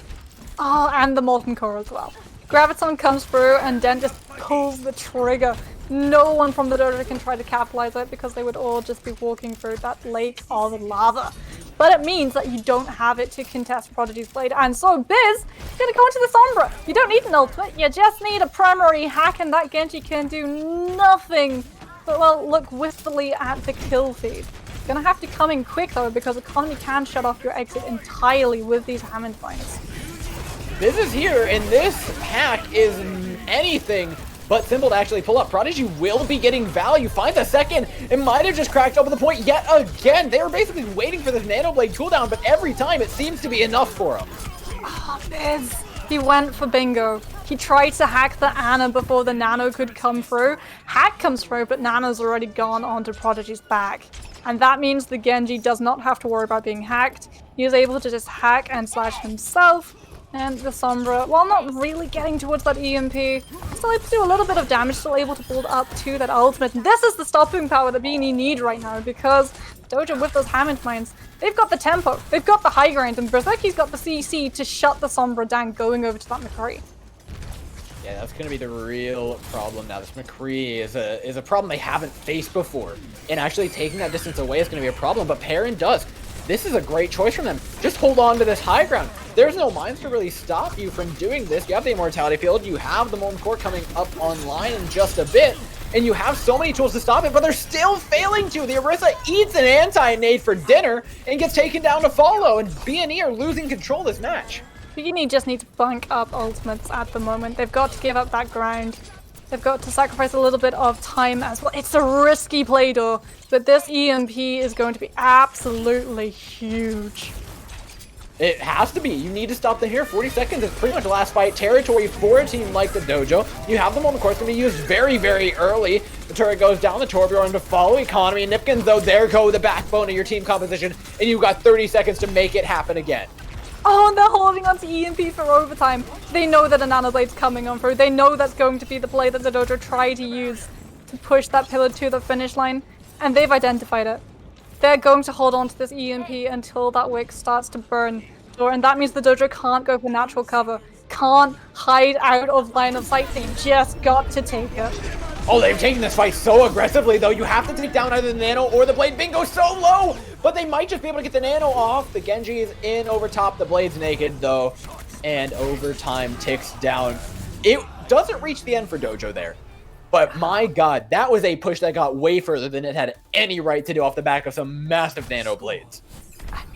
Oh, and the Molten Core as well. Graviton comes through and Den just pulls the trigger. No one from the Dojo can try to capitalize it because they would all just be walking through that lake of lava. But it means that you don't have it to contest Prodigy's Blade. And so Biz is going to go into the Sombra. You don't need an ultimate, you just need a primary hack, and that Genji can do nothing but, well, look wistfully at the kill feed. Gonna have to come in quick though, because Economy can shut off your exit entirely with these Hammond Mines. This is here, and this hack is anything but simple to actually pull up. Prodigy will be getting value. Finds a second. It might have just cracked open the point yet again. They were basically waiting for this Nanoblade cooldown, but every time it seems to be enough for him. Oh, Biz. He went for bingo. He tried to hack the Ana before the Nano could come through. Hack comes through, but Nano's already gone onto Prodigy's back. And that means the Genji does not have to worry about being hacked. He is able to just hack and slash himself. And the Sombra, while not really getting towards that EMP, still able to do a little bit of damage, still able to build up to that ultimate. And this is the stopping power that BNE need right now, because Dojo with those Hammond Mines, they've got the tempo, they've got the high ground, and Berserky's got the CC to shut the Sombra down going over to that McCree. Yeah, that's going to be the real problem now. This McCree is a problem they haven't faced before. And actually taking that distance away is going to be a problem, but Perrin does. This is a great choice from them. Just hold on to this high ground. There's no mines to really stop you from doing this. You have the Immortality Field, you have the Molten Core coming up online in just a bit, and you have so many tools to stop it, but they're still failing to. The Orisa eats an anti-nade for dinner and gets taken down to follow, and BNE are losing control of this match. BNE just needs to bunk up ultimates at the moment. They've got to give up that ground. They've got to sacrifice a little bit of time as well. It's a risky play though, but this EMP is going to be absolutely huge. It has to be. You need to stop them here. 40 seconds is pretty much the last fight territory for a team like the Dojo. You have them on the course. Going to be used very, very early. The turret goes down. The Torbjorn to follow economy. Nipkins, though, there go the backbone of your team composition. And you've got 30 seconds to make it happen again. Oh, and they're holding on to EMP for overtime. They know that a Nanoblade's coming on through. They know that's going to be the play that the Dojo try to use to push that pillar to the finish line. And they've identified it. They're going to hold on to this EMP until that wick starts to burn. And that means the Dojo can't go for natural cover. Can't hide out of line of sight. They just got to take it. Oh, they've taken this fight so aggressively, though. You have to take down either the Nano or the Blade. Bingo so low, but they might just be able to get the Nano off. The Genji is in over top. The Blade's naked, though, and overtime ticks down. It doesn't reach the end for Dojo there, but my God, that was a push that got way further than it had any right to do off the back of some massive Nano Blades.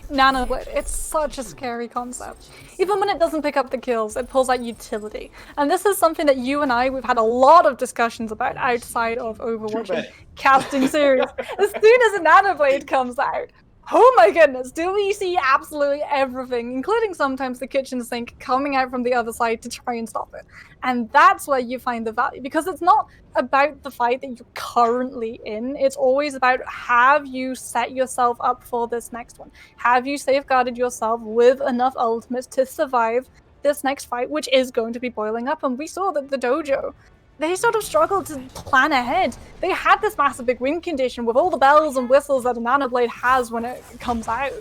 Nanoblade, it's such a scary concept. Even when it doesn't pick up the kills, it pulls out utility. And this is something that you and I, we've had a lot of discussions about outside of Overwatch and casting series. As soon as a Nanoblade comes out, oh my goodness, do we see absolutely everything, including sometimes the kitchen sink coming out from the other side to try and stop it. And that's where you find the value, because it's not about the fight that you're currently in. It's always about, have you set yourself up for this next one? Have you safeguarded yourself with enough ultimates to survive this next fight, which is going to be boiling up? And we saw that the Dojo, they sort of struggled to plan ahead. They had this massive big win condition with all the bells and whistles that a Nanoblade has when it comes out.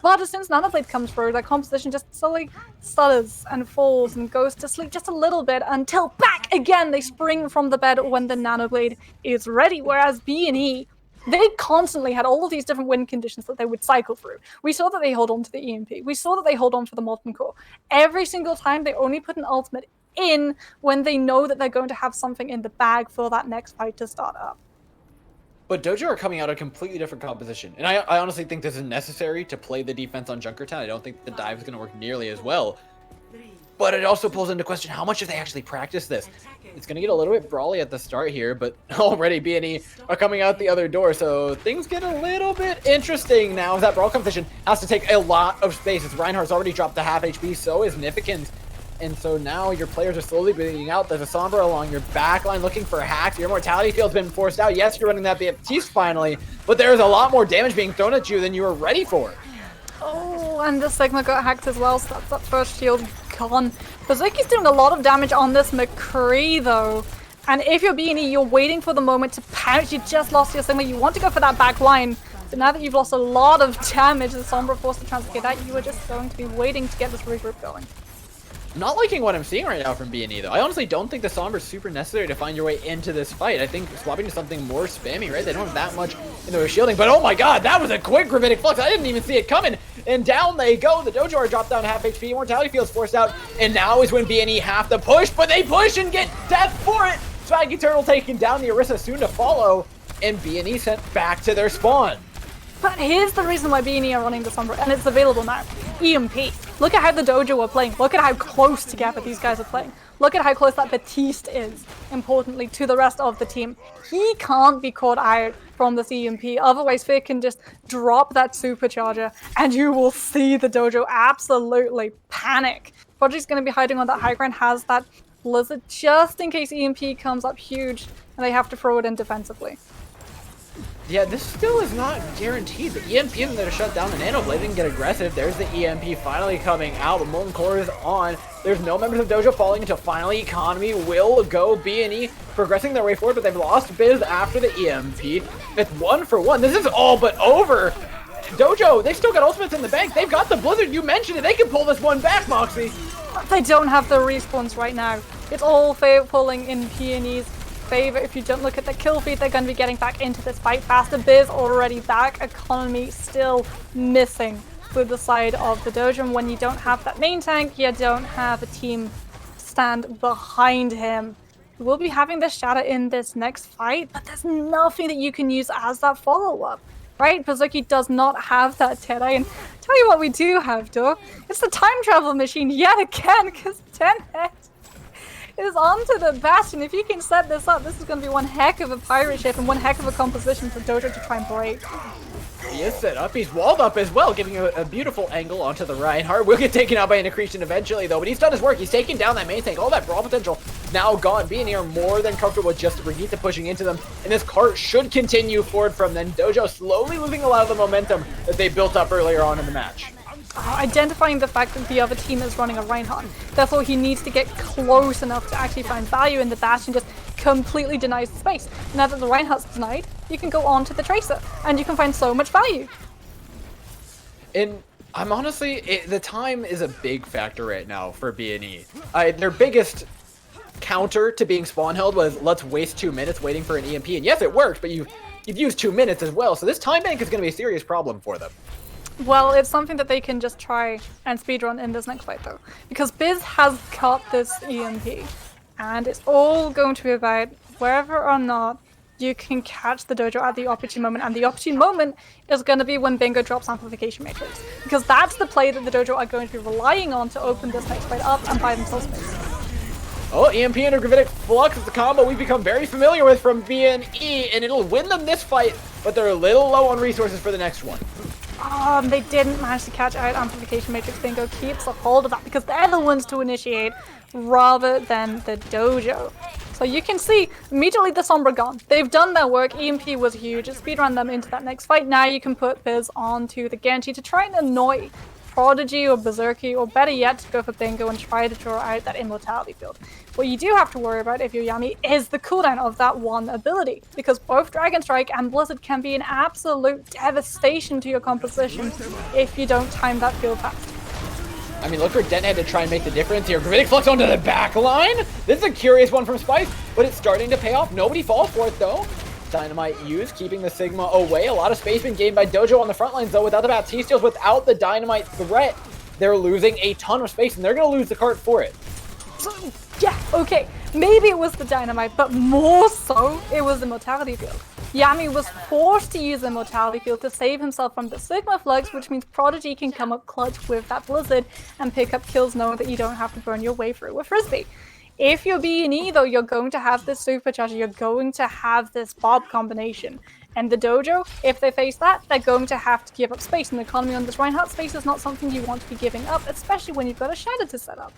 But as soon as Nanoblade comes through, that composition just slowly stutters and falls and goes to sleep just a little bit until back again they spring from the bed when the Nanoblade is ready. Whereas BNE, they constantly had all of these different win conditions that they would cycle through. We saw that they hold on to the EMP. We saw that they hold on for the Molten Core. Every single time they only put an ultimate in when they know that they're going to have something in the bag for that next fight to start up. But Dojo are coming out a completely different composition. And I honestly think this is necessary to play the defense on Junkertown. I don't think the dive is going to work nearly as well. but it also pulls into question how much have they actually practiced this. It's going to get a little bit brawly at the start here, but already BNE are coming out the other door, so things get a little bit interesting now. That brawl competition has to take a lot of space. As Reinhardt's already dropped to half HP, so is Nifikins. And so now your players are slowly bleeding out. There's a Sombra along your backline looking for hacks. Your mortality field's been forced out. Yes, you're running that Baptiste finally, but there's a lot more damage being thrown at you than you were ready for. Oh, and the Sigma got hacked as well, so that's that first shield gone. Berserky's doing a lot of damage on this McCree though. And if you're BNE, you're waiting for the moment to pounce. You just lost your Sigma. You want to go for that back line. But now that you've lost a lot of damage, the Sombra forced to transfer that, you are just going to be waiting to get this regroup going. I'm not liking what I'm seeing right now from BNE though. I honestly don't think the Sombra is super necessary to find your way into this fight. I think swapping to something more spammy, right? They don't have that much in the way of shielding, but oh my god, that was a quick gravitic flux. I didn't even see it coming. And down they go. The Dojo are dropped down to half HP. Mortality field's forced out. And now is when BNE have to push, but they push and get death for it. Swaggy Turtle taking down the Orisa soon to follow. And BNE sent back to their spawn. But here's the reason why BNE are running the Sombra, and it's available now. EMP. Look at how the Dojo are playing. Look at how close together these guys are playing. Look at how close that Baptiste is, importantly, to the rest of the team. He can't be caught out from this EMP. Otherwise, Fear can just drop that supercharger, and you will see the Dojo absolutely panic. Prodigy's going to be hiding on that high ground, has that Blizzard just in case EMP comes up huge, and they have to throw it in defensively. Yeah, this still is not guaranteed. The EMP isn't there to shut down the Nanoblade and get aggressive. There's the EMP finally coming out. The Molten Core is on. There's no members of Dojo falling until finally Economy will go. BNE progressing their way forward, but they've lost Biz after the EMP. It's 1-for-1. This is all but over. Dojo, they've still got ultimates in the bank. They've got the Blizzard. You mentioned it. They can pull this one back, Moxie. But they don't have the respawns right now. It's all pulling in BNE's favor. If you don't look at the kill feed, they're going to be getting back into this fight faster. Biz already back, Economy still missing with the side of the Dojo. And when you don't have that main tank, you don't have a team stand behind him. We'll be having the Shatter in this next fight, but there's nothing that you can use as that follow-up, right? Berserky does not have that Tedai, and tell you what we do have, though. It's the time travel machine yet again, because Tenhead is onto the Bastion. If you can set this up, this is going to be one heck of a pirate ship and one heck of a composition for Dojo to try and break. He is set up. He's walled up as well, giving a beautiful angle onto the Reinhardt. Will get taken out by an accretion eventually, though, but he's done his work. He's taken down that main tank. All that brawl potential now gone. BNE are more than comfortable with just Brigitte pushing into them, and this cart should continue forward from then. Dojo slowly losing a lot of the momentum that they built up earlier on in the match. Identifying the fact that the other team is running a Reinhardt. Therefore, he needs to get close enough to actually find value in the Bastion, just completely denies the space. Now that the Reinhardt's denied, you can go on to the Tracer, and you can find so much value. And I'm honestly, the time is a big factor right now for BNE. Their biggest counter to being spawn held was, let's waste 2 minutes waiting for an EMP. And yes, it worked, but you've used 2 minutes as well. So this time bank is going to be a serious problem for them. Well, it's something that they can just try and speedrun in this next fight, though. Because Biz has got this EMP, and it's all going to be about whether or not you can catch the Dojo at the opportune moment, and the opportune moment is going to be when Bingo drops Amplification Matrix. Because that's the play that the Dojo are going to be relying on to open this next fight up and buy themselves space. Oh, EMP and Gravitic Flux is the combo we've become very familiar with from BNE, and it'll win them this fight, but they're a little low on resources for the next one. They didn't manage to catch out Amplification Matrix. Bingo keeps a hold of that because they're the ones to initiate rather than the Dojo. So you can see immediately the Sombra gone. They've done their work. EMP was huge. It speedrun them into that next fight. Now you can put Biz onto the Genji to try and annoy Prodigy or Berserky, or better yet, to go for Bingo and try to draw out that Immortality field. What you do have to worry about if you're Yami is the cooldown of that one ability, because both Dragon Strike and Blizzard can be an absolute devastation to your composition if you don't time that field fast. I mean, look for Denthead to try and make the difference here. Gravitic Flux onto the back line. This is a curious one from Spice, but it's starting to pay off. Nobody falls for it, though. Dynamite used, keeping the Sigma away. A lot of space being gained by Dojo on the front lines, though. Without the Baptiste steals, without the Dynamite threat, they're losing a ton of space, and they're going to lose the cart for it. So, yeah, okay. Maybe it was the Dynamite, but more so, it was the Mortality field. Yami was forced to use Immortality Field to save himself from the Sigma Flux, which means Prodigy can come up clutch with that Blizzard and pick up kills knowing that you don't have to burn your way through with Frisbee. If you're BNE though, you're going to have this Supercharger, you're going to have this Bob combination. And the Dojo, if they face that, they're going to have to give up space. And the economy on this Reinhardt space is not something you want to be giving up, especially when you've got a Shadow to set up.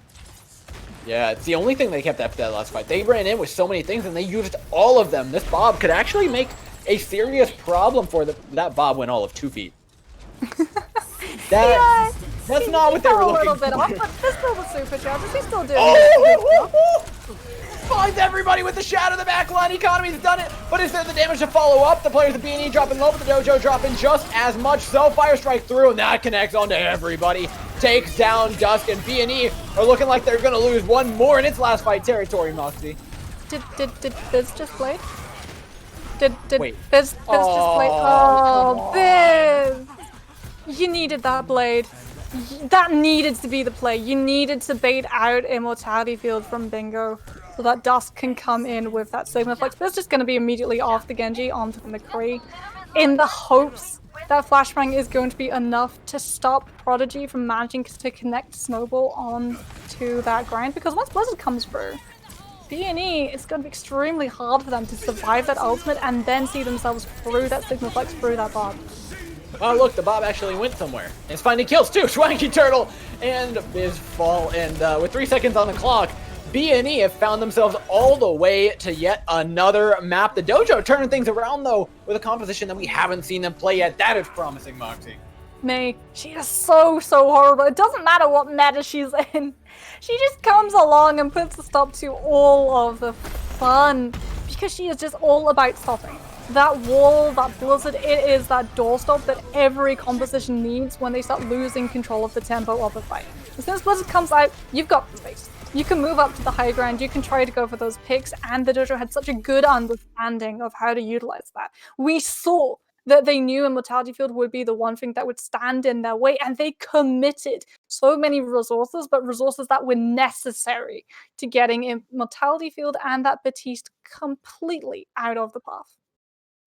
Yeah, it's the only thing they kept after that last fight. They ran in with so many things and they used all of them. This Bob could actually make a serious problem for that Bob went all of 2 feet. That's not what they were looking for. A little bit off, but there's still the Superchargers. He's still doing it. Finds everybody with the shadow of the back line. Economy's done it, but is there the damage to follow up? The players of BNE dropping low, but the Dojo dropping just as much. So Fire Strike through, and that connects onto everybody. Takes down Dusk, and BNE are looking like they're gonna lose one more in its last fight territory, Moxie. Did Biz just play? Did Wait. Biz just play? Oh, Biz! You needed that blade. That needed to be the play. You needed to bait out Immortality Field from Bingo so that Dusk can come in with that Sigma Flux. But it's just going to be immediately off the Genji onto the McCree in the hopes that Flashbang is going to be enough to stop Prodigy from managing to connect Snowball onto that grind. Because once Blizzard comes through, BNE is going to be extremely hard for them to survive that ultimate and then see themselves through that Sigma Flux, through that Bob. Oh look, the Bob actually went somewhere. It's finding kills too. Swanky Turtle and Biz fall. And with 3 seconds on the clock, BNE have found themselves all the way to yet another map. The Dojo turning things around though with a composition that we haven't seen them play yet. That is promising, Moxie. Mei, she is so horrible. It doesn't matter what meta she's in. She just comes along and puts a stop to all of the fun because she is just all about stopping. That wall, that Blizzard, it is that doorstop that every composition needs when they start losing control of the tempo of the fight. As soon as Blizzard comes out, you've got space. You can move up to the high ground, you can try to go for those picks, and the Dojo had such a good understanding of how to utilize that. We saw that they knew Immortality Field would be the one thing that would stand in their way, and they committed so many resources, but resources that were necessary to getting Immortality Field and that Batiste completely out of the path.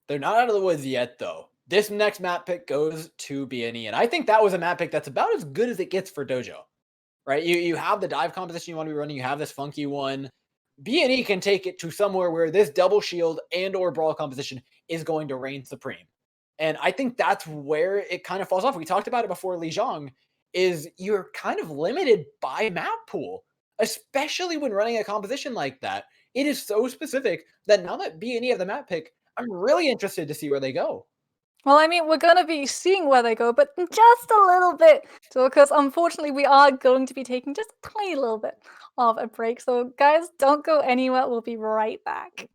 They're not out of the woods yet, though. This next map pick goes to BNE, and I think that was a map pick that's about as good as it gets for Dojo. Right? You have the dive composition you want to be running, you have this funky one. BNE can take it to somewhere where this double shield and or brawl composition is going to reign supreme. And I think that's where it kind of falls off. We talked about it before, Lijiang, is you're kind of limited by map pool, especially when running a composition like that. It is so specific that now that BNE have the map pick, I'm really interested to see where they go. Well, I mean, we're going to be seeing where they go, but just a little bit. So, because unfortunately, we are going to be taking just a tiny little bit of a break. So, guys, don't go anywhere. We'll be right back.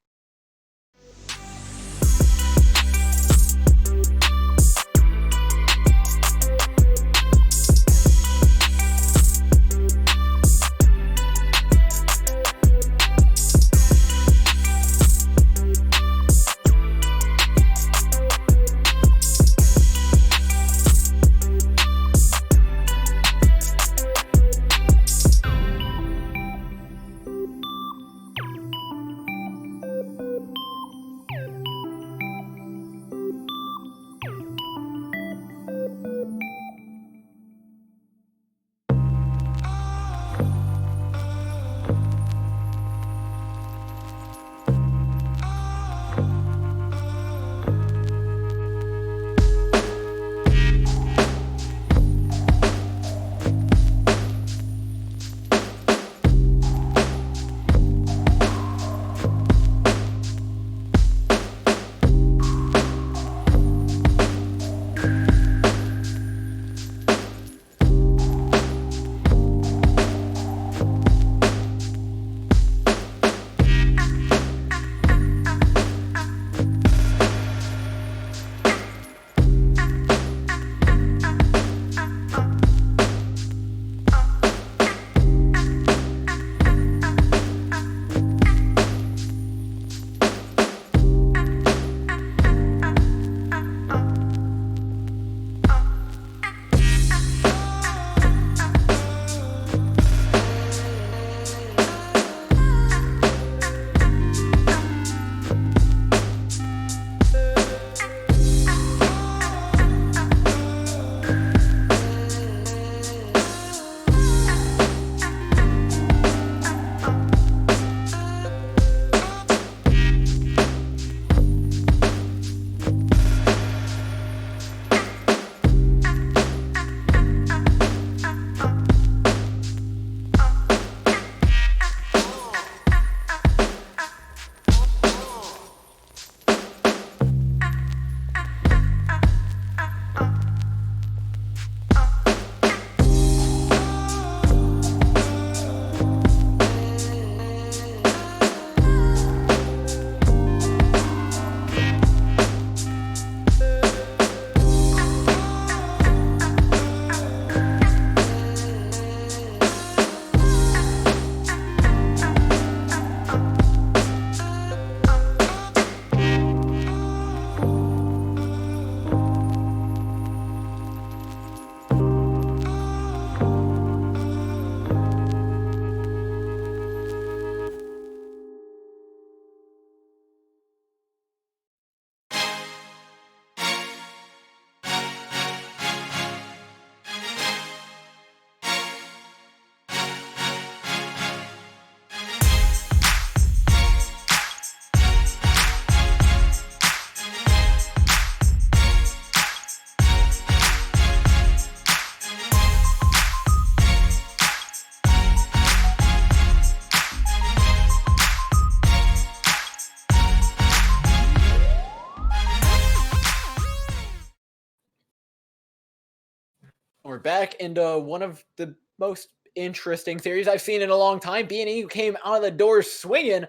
back into one of the most interesting series I've seen in a long time. BNE, who came out of the doors swinging,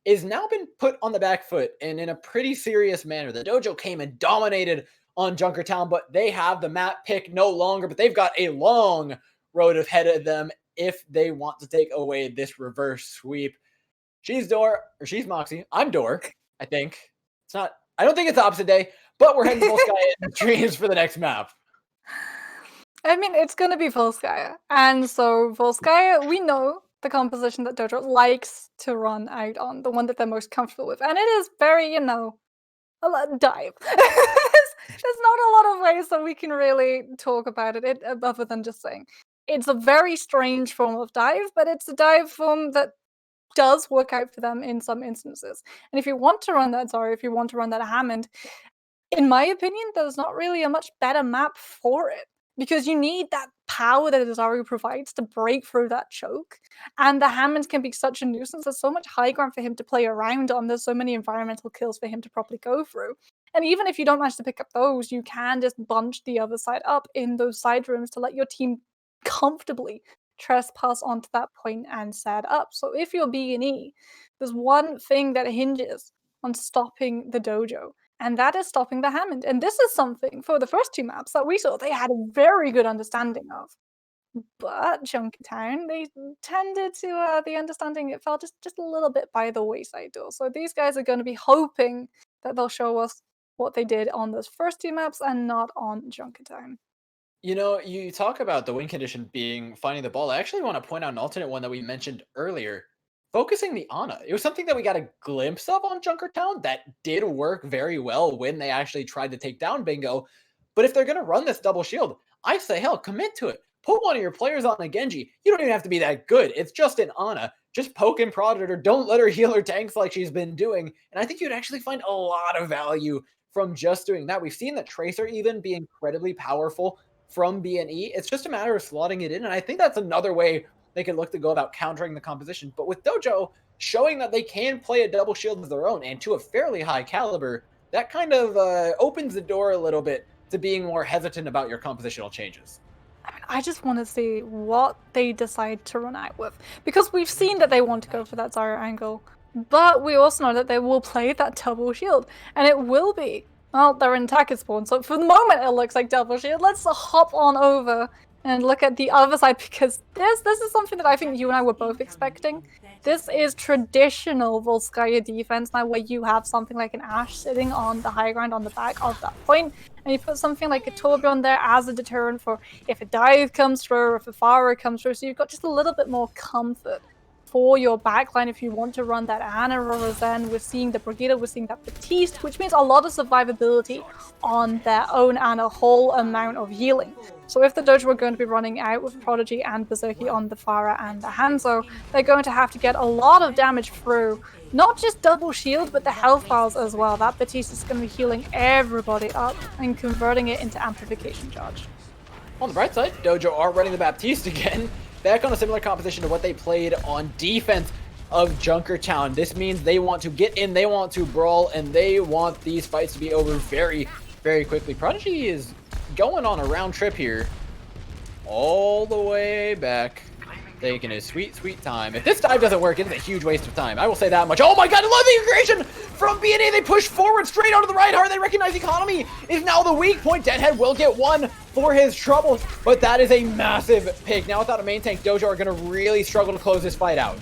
is now been put on the back foot and in a pretty serious manner. The Dojo came and dominated on Junkertown, but they have the map pick no longer, but they've got a long road ahead of them if they want to take away this reverse sweep. She's Door, or she's Moxie. I'm Door, I think. It's not, I don't think it's opposite day, but we're heading to Volskaya Dreams for the next map. I mean, it's going to be Volskaya. And so Volskaya, we know the composition that Dojo likes to run out on, the one that they're most comfortable with. And it is very, a dive. There's not a lot of ways that we can really talk about it other than just saying it's a very strange form of dive, but it's a dive form that does work out for them in some instances. And if you want to run that Zarya, if you want to run that Hammond, in my opinion, there's not really a much better map for it. Because you need that power that Zarya provides to break through that choke. And the Hammonds can be such a nuisance. There's so much high ground for him to play around on. There's so many environmental kills for him to properly go through. And even if you don't manage to pick up those, you can just bunch the other side up in those side rooms to let your team comfortably trespass onto that point and set up. So if you're BNE, there's one thing that hinges on stopping the Dojo. And that is stopping the Hammond. And this is something, for the first two maps that we saw, they had a very good understanding of. But Junkertown, they tended to, the understanding, it fell just a little bit by the wayside door. So these guys are going to be hoping that they'll show us what they did on those first two maps and not on Junkertown. You know, you talk about the win condition being finding the ball. I actually want to point out an alternate one that we mentioned earlier. Focusing the Ana. It was something that we got a glimpse of on Junkertown that did work very well when they actually tried to take down Bingo. But if they're going to run this double shield, I say, hell, commit to it. Put one of your players on a Genji. You don't even have to be that good. It's just an Ana. Just poke and prod at her. Don't let her heal her tanks like she's been doing. And I think you'd actually find a lot of value from just doing that. We've seen that Tracer even be incredibly powerful from BNE. It's just a matter of slotting it in. And I think that's another way they could look to go about countering the composition. But with Dojo showing that they can play a double shield of their own and to a fairly high caliber, that kind of opens the door a little bit to being more hesitant about your compositional changes. I mean, I just want to see what they decide to run out with. Because we've seen that they want to go for that Zarya angle, but we also know that they will play that double shield. And it will be, well, they're in attacker spawn, so for the moment it looks like double shield. Let's hop on over and look at the other side, because this is something that I think you and I were both expecting. This is traditional Volskaya defense now, where you have something like an Ashe sitting on the high ground on the back of that point, and you put something like a Torbjorn there as a deterrent for if a dive comes through, or if a Pharah comes through, so you've got just a little bit more comfort for your backline if you want to run that Ana or Rosen. We're seeing the Brigitte, we're seeing that Baptiste, which means a lot of survivability on their own and a whole amount of healing. So if the Dojo are going to be running out with Prodigy and Berserky on the Pharah and the Hanzo, they're going to have to get a lot of damage through not just double shield, but the health files as well. That Baptiste is going to be healing everybody up and converting it into amplification charge. On the bright side, Dojo are running the Baptiste again, back on a similar composition to what they played on defense of Junkertown. This means they want to get in, they want to brawl, and they want these fights to be over very, very quickly. Prodigy is going on a round trip here, all the way back, taking his sweet, sweet time. If this dive doesn't work, it's a huge waste of time. I will say that much. Oh my god, I love the aggression from BNE. They push forward straight onto the right heart. They recognize economy is now the weak point. Deadhead will get one for his troubles, but that is a massive pick. Now without a main tank, Dojo are going to really struggle to close this fight out.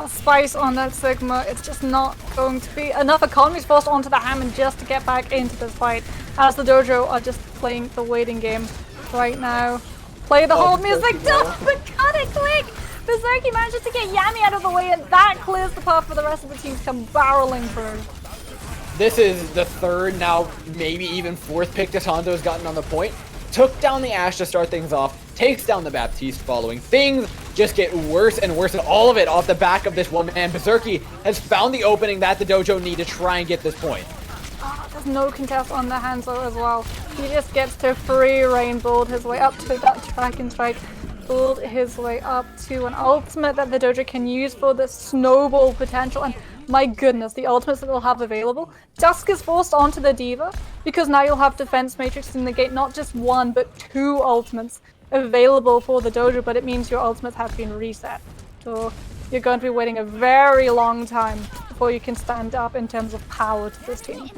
Spice on that Sigma, it's just not going to be enough economy forced onto the Hammond just to get back into this fight, as the Dojo are just playing the waiting game right now. Play the hold music, but cut it quick! Berserky manages to get Yami out of the way, and that clears the path for the rest of the team to come barreling through. This is the third, now maybe even fourth pick Tassando's gotten on the point. Took down the Ashe to start things off, takes down the Baptiste following. Things just get worse and worse, and all of it off the back of this one man. Berserky has found the opening that the Dojo need to try and get this point. There's no contest on the Hanzo as well. He just gets to free reign, build his way up to that Dragon Strike, build his way up to an ultimate that the Dojo can use for the snowball potential. And my goodness, the ultimates that they'll have available. Dusk is forced onto the Diva, because now you'll have Defense Matrix in the gate, not just one, but two ultimates available for the Dojo, but it means your ultimates have been reset. So you're going to be waiting a very long time before you can stand up in terms of power to this team.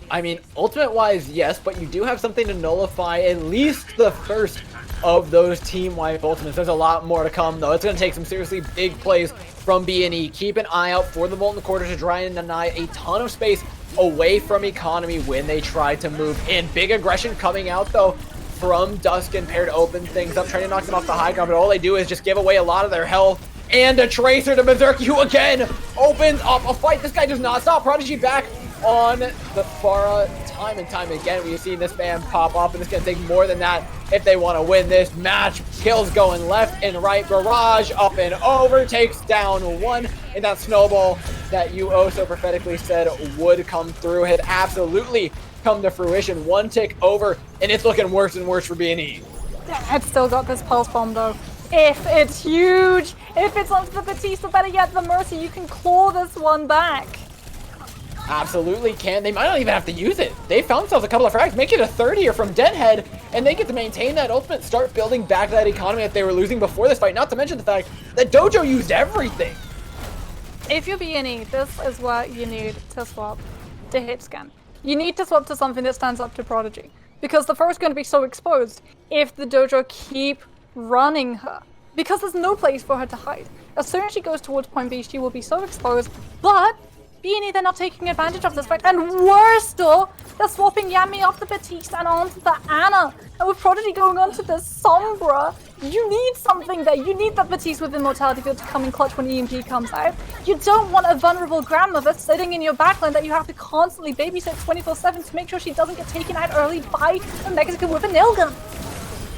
I mean, ultimate-wise, yes, but you do have something to nullify at least the first of those team-wide ultimates. There's a lot more to come, though. It's going to take some seriously big plays from BNE. Keep an eye out for the Molten Quarter to try and deny a ton of space away from Economy when they try to move in. Big aggression coming out, though, from Dusk and Pair to open things up, trying to knock them off the high ground, but all they do is just give away a lot of their health. And a Tracer to Berserk, who again opens up a fight. This guy does not stop. Prodigy back on the Pharah time and time again. We've seen this man pop up, and it's going to take more than that if they want to win this match. Kills going left and right. Barrage up and over. Takes down one. And that snowball that you oh so prophetically said would come through had absolutely come to fruition. One tick over, and it's looking worse and worse for BNE. It's still got this pulse bomb, though. If it's huge, if it's onto the Batista, better yet, the Mercy, you can claw this one back. Absolutely can. They might not even have to use it. They found themselves a couple of frags. Make it a third here from Deadhead, and they get to maintain that ultimate, start building back that economy that they were losing before this fight. Not to mention the fact that Dojo used everything. If you're BNE, this is what you need to swap to hit scan. You need to swap to something that stands up to Prodigy, because the first going to be so exposed if the Dojo keep running her, because there's no place for her to hide. As soon as she goes towards point B, she will be so exposed, but BNE, they're not taking advantage of this fact, and worse still, they're swapping Yami off the Batista and onto the Ana, and with Prodigy going onto the Sombra, you need something there. You need that Batiste with Immortality Field to come in clutch when EMP comes out. You don't want a vulnerable grandmother sitting in your backline that you have to constantly babysit 24/7 to make sure she doesn't get taken out early by a Mexican with a nail gun.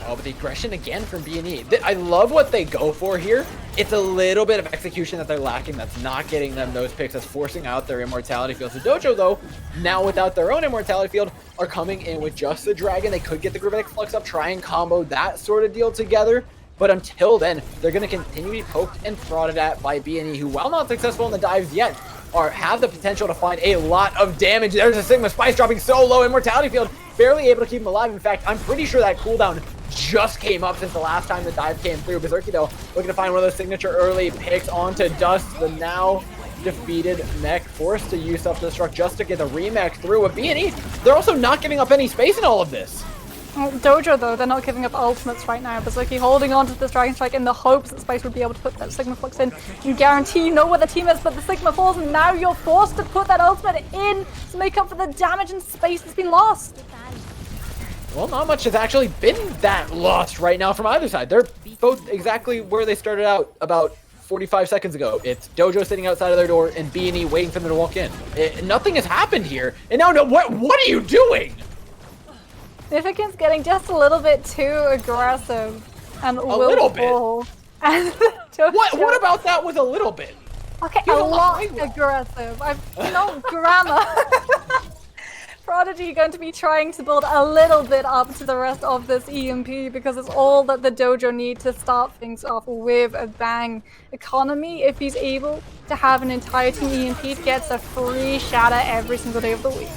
Oh, but the aggression again from BNE. I love what they go for here. It's a little bit of execution that they're lacking that's not getting them those picks, that's forcing out their Immortality Fields. The Dojo, though, now without their own Immortality Field, are coming in with just the Dragon. They could get the Gravitic Flux up, try and combo that sort of deal together. But until then, they're going to continue to be poked and prodded at by BNE, who, while not successful in the dives yet, have the potential to find a lot of damage. There's a Sigma Spice dropping so low. Immortality Field barely able to keep him alive. In fact, I'm pretty sure that cooldown just came up since the last time the dive came through. Berserky, though, looking to find one of those signature early picks onto Dust, the now defeated mech, forced to use self-destruct just to get the remech through. With BNE, they're also not giving up any space in all of this. Dojo, though, they're not giving up ultimates right now. Berserky holding on to this Dragon Strike in the hopes that Space would be able to put that Sigma Flux in and guarantee you know where the team is, but the Sigma falls, and now you're forced to put that ultimate in to make up for the damage and space that's been lost. Well, not much has actually been that lost right now from either side. They're both exactly where they started out about 45 seconds ago. It's Dojo sitting outside of their door and BNE waiting for them to walk in. Nothing has happened here. And now, what are you doing? Significant's getting just a little bit too aggressive and a little bit. And what about that was a little bit? Okay, a lot aggressive. Grammar. Prodigy going to be trying to build a little bit up to the rest of this EMP because it's all that the Dojo need to start things off with a bang. Economy, if he's able to have an entire team EMP, gets a free shatter every single day of the week.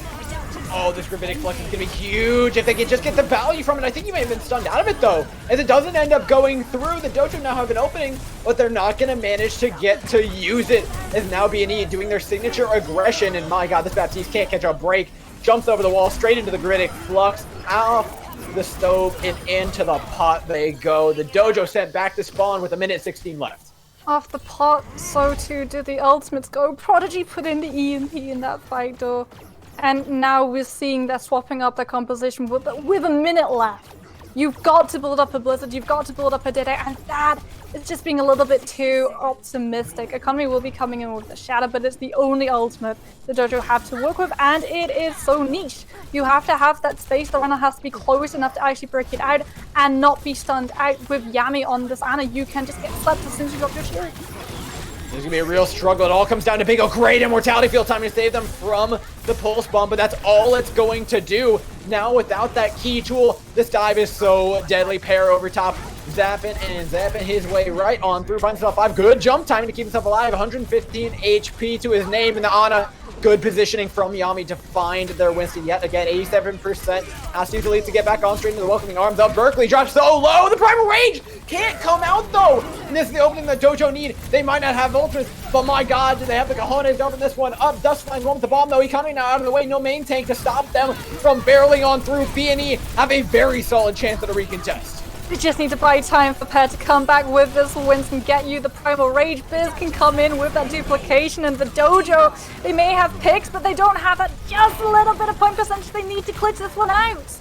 Oh, this Gravitic Flux is going to be huge if they can just get the value from it. I think you may have been stunned out of it, though, as it doesn't end up going through. The Dojo now have an opening, but they're not going to manage to get to use it, as now BNE doing their signature aggression. And my god, this Baptiste can't catch a break. Jumps over the wall, straight into the Gravitic Flux, off the stove, and into the pot they go. The Dojo sent back to spawn with 1:16 left. Off the pot, so too did the ultimates go. Prodigy put in the EMP in that fight, though. And now we're seeing that swapping up the composition with a minute left. You've got to build up a Blizzard, you've got to build up a Dead Eye, and that is just being a little bit too optimistic. Economy will be coming in with a Shatter, but it's the only ultimate the Dojo have to work with, and it is so niche. You have to have that space, the runner has to be close enough to actually break it out and not be stunned out. With Yami on this Ana, you can just get slapped as soon as you drop your shield. There's going to be a real struggle. It all comes down to Bingo. Great Immortality Field time to save them from the Pulse Bomb, but that's all it's going to do. Now, without that key tool, this dive is so deadly. Pair over top, zapping his way right on through. Finds himself 5. Good jump time to keep himself alive. 115 HP to his name, and the Ana Good positioning from Yami to find their Winston yet again. 87% has to use the lead to get back on straight into the welcoming arms of Berkeley. Drops so low. The Primal Rage can't come out though. And this is the opening that Dojo need. They might not have ultras, but my god, do they have the cojones to open this one up. Dust finds one with the bomb though. Economy now out of the way. No main tank to stop them from barreling on through. BNE have a very solid chance at a recontest. You just need to buy time for Pear to come back with this Winston, get you the Primal Rage. Biz can come in with that duplication, and the Dojo, they may have picks, but they don't have that just a little bit of point percentage they need to glitch this one out.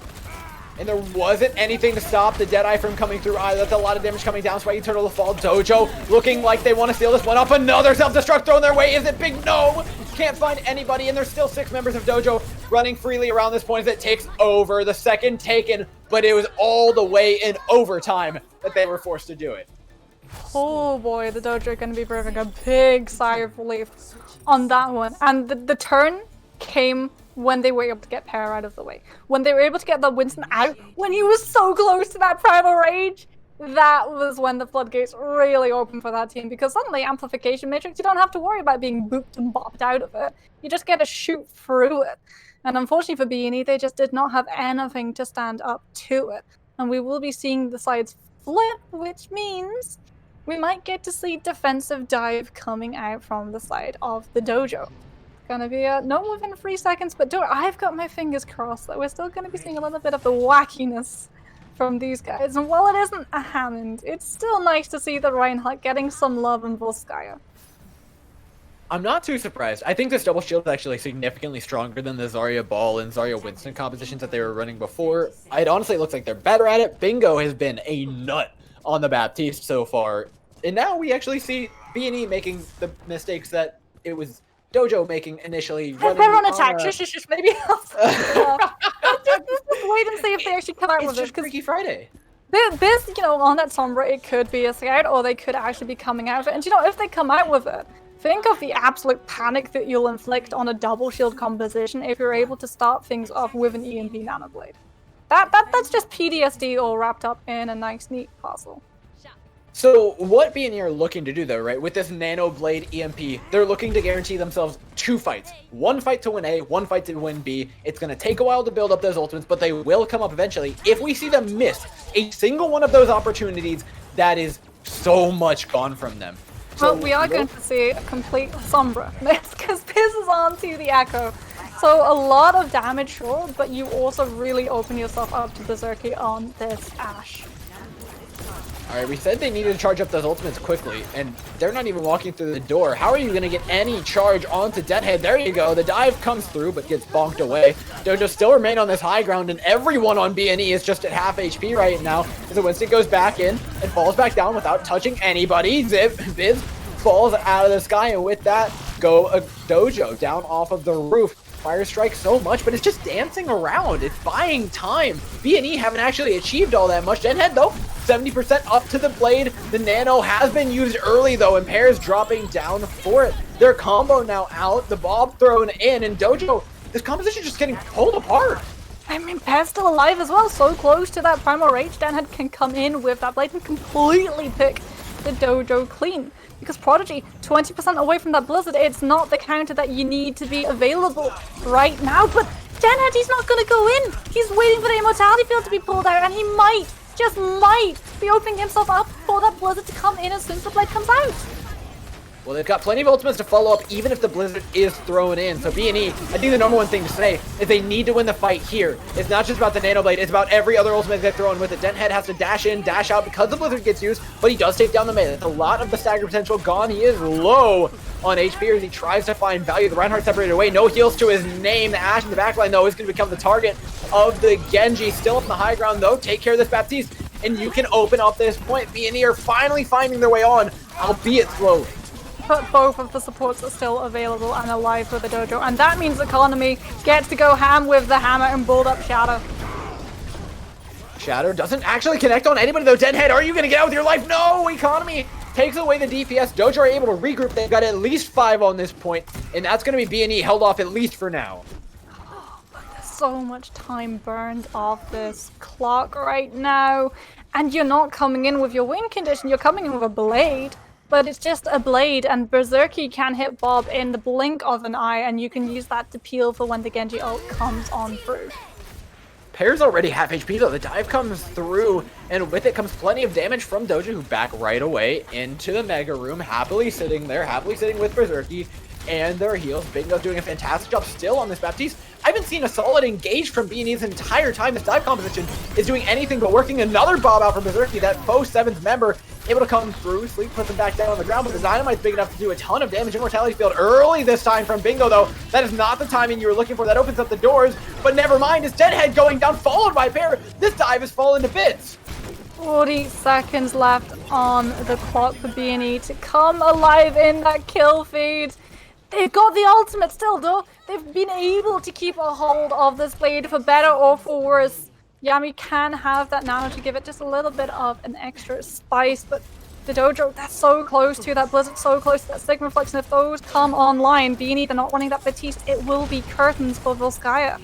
And there wasn't anything to stop the Deadeye from coming through either. That's a lot of damage coming down. Swaggy Turtle to fall. Dojo looking like they want to steal this one up. Another self-destruct thrown their way. Is it big? No! Can't find anybody, and there's still 6 members of Dojo running freely around this point as it takes over. The second taken, but it was all the way in overtime that they were forced to do it. Oh boy, the Dojo are going to be breathing a big sigh of relief on that one. And the turn came when they were able to get Pear out of the way. When they were able to get the Winston out, when he was so close to that Primal Rage, that was when the floodgates really opened for that team, because suddenly Amplification Matrix, you don't have to worry about being booped and bopped out of it. You just get to shoot through it. And unfortunately for BNE, they just did not have anything to stand up to it. And we will be seeing the sides flip, which means we might get to see defensive dive coming out from the side of the Dojo. Gonna be not within 3 seconds, but I've got my fingers crossed that we're still gonna be seeing a little bit of the wackiness from these guys. And while it isn't a Hammond, it's still nice to see the Reinhardt getting some love in Volskaya. I'm not too surprised. I think this double shield is actually significantly stronger than the Zarya Ball and Zarya Winston compositions that they were running before. It honestly looks like they're better at it. Bingo has been a nut on the Baptiste so far. And now we actually see BNE making the mistakes that it was Dojo making initially. They're on attack. Shush, maybe. Just wait and see if they actually come out with it. It's just Freaky Friday. This, on that Sombra, it could be a scout, or they could actually be coming out of it. And if they come out with it, think of the absolute panic that you'll inflict on a double shield composition if you're able to start things off with an EMP Nanoblade. That's just PTSD all wrapped up in a nice, neat parcel. So what BNE are looking to do though, right? With this Nano Blade EMP, they're looking to guarantee themselves 2 fights. 1 fight to win A, 1 fight to win B. It's going to take a while to build up those ultimates, but they will come up eventually. If we see them miss a single one of those opportunities, that is so much gone from them. So well, we are going to see a complete Sombra because Piz is on to the Echo. So a lot of damage, sure, but you also really open yourself up to Berserky on this Ashe. Alright, we said they needed to charge up those ultimates quickly, and they're not even walking through the door. How are you going to get any charge onto Deadhead? There you go. The dive comes through, but gets bonked away. Dojo still remain on this high ground, and everyone on BNE is just at half HP right now. As the Winston goes back in and falls back down without touching anybody. Viz falls out of the sky, and with that, go a Dojo down off of the roof. Fire strike so much, but it's just dancing around. It's buying time. BNE haven't actually achieved all that much. Deadhead, though, 70% up to the blade. The nano has been used early, though, and Pear's dropping down for it. Their combo now out, the Bob thrown in, and Dojo, this composition just getting pulled apart. I mean, Pear's still alive as well, so close to that Primal Rage. Deadhead can come in with that blade and completely pick the Dojo clean. Because Prodigy, 20% away from that Blizzard, it's not the counter that you need to be available right now. But Deadhead, he's not going to go in. He's waiting for the Immortality Field to be pulled out, and he might, just might, be opening himself up for that Blizzard to come in as soon as the blade comes out. Well, they've got plenty of ultimates to follow up, even if the Blizzard is thrown in. So BNE, I think the number one thing to say is they need to win the fight here. It's not just about the Nano Blade, it's about every other ultimate they throw in with it. Deadhead has to dash in, dash out because the Blizzard gets used, but he does take down the melee. That's a lot of the stagger potential gone. He is low on HP as he tries to find value. The Reinhardt separated away, no heals to his name. The Ashe in the backline, though, is going to become the target of the Genji. Still up in the high ground, though. Take care of this Baptiste, and you can open up this point. BNE are finally finding their way on, albeit slowly. But both of the supports are still available and alive for the Dojo, and that means Economy gets to go ham with the hammer and build up Shadow. Shadow doesn't actually connect on anybody though. Deadhead, are you going to get out with your life? No! Economy takes away the DPS. Dojo are able to regroup. They've got at least 5 on this point, and that's going to be BNE held off at least for now. So much time burned off this clock right now, and you're not coming in with your win condition, you're coming in with a blade. but it's just a blade, and Berserky can hit Bob in the blink of an eye, and you can use that to peel for when the Genji ult comes on through. Pair's already half HP though. The dive comes through, and with it comes plenty of damage from Dojo, who back right away into the Mega Room, happily sitting there, happily sitting with Berserky and their heals. Bingo's doing a fantastic job still on this Baptiste. I haven't seen a solid engage from BNE's entire time. This dive composition is doing anything but working. Another Bob out from Berserky, that faux 7th member, able to come through. Sleep puts him back down on the ground, but the Dynamite's big enough to do a ton of damage. Immortality field early this time from Bingo, though. That is not the timing you were looking for. That opens up the doors, but never mind. It's Deadhead going down, followed by Pair. This dive has fallen to bits. 40 seconds left on the clock for BNE to come alive in that kill feed. They've got the ultimate still, though. They've been able to keep a hold of this blade for better or for worse. Yami can have that nano to give it just a little bit of an extra spice, but the Dojo, that's so close to that Blizzard, so close to that Sigma Reflex, and if those come online, BNE, they're not running that Baptiste, it will be curtains for Volskaya.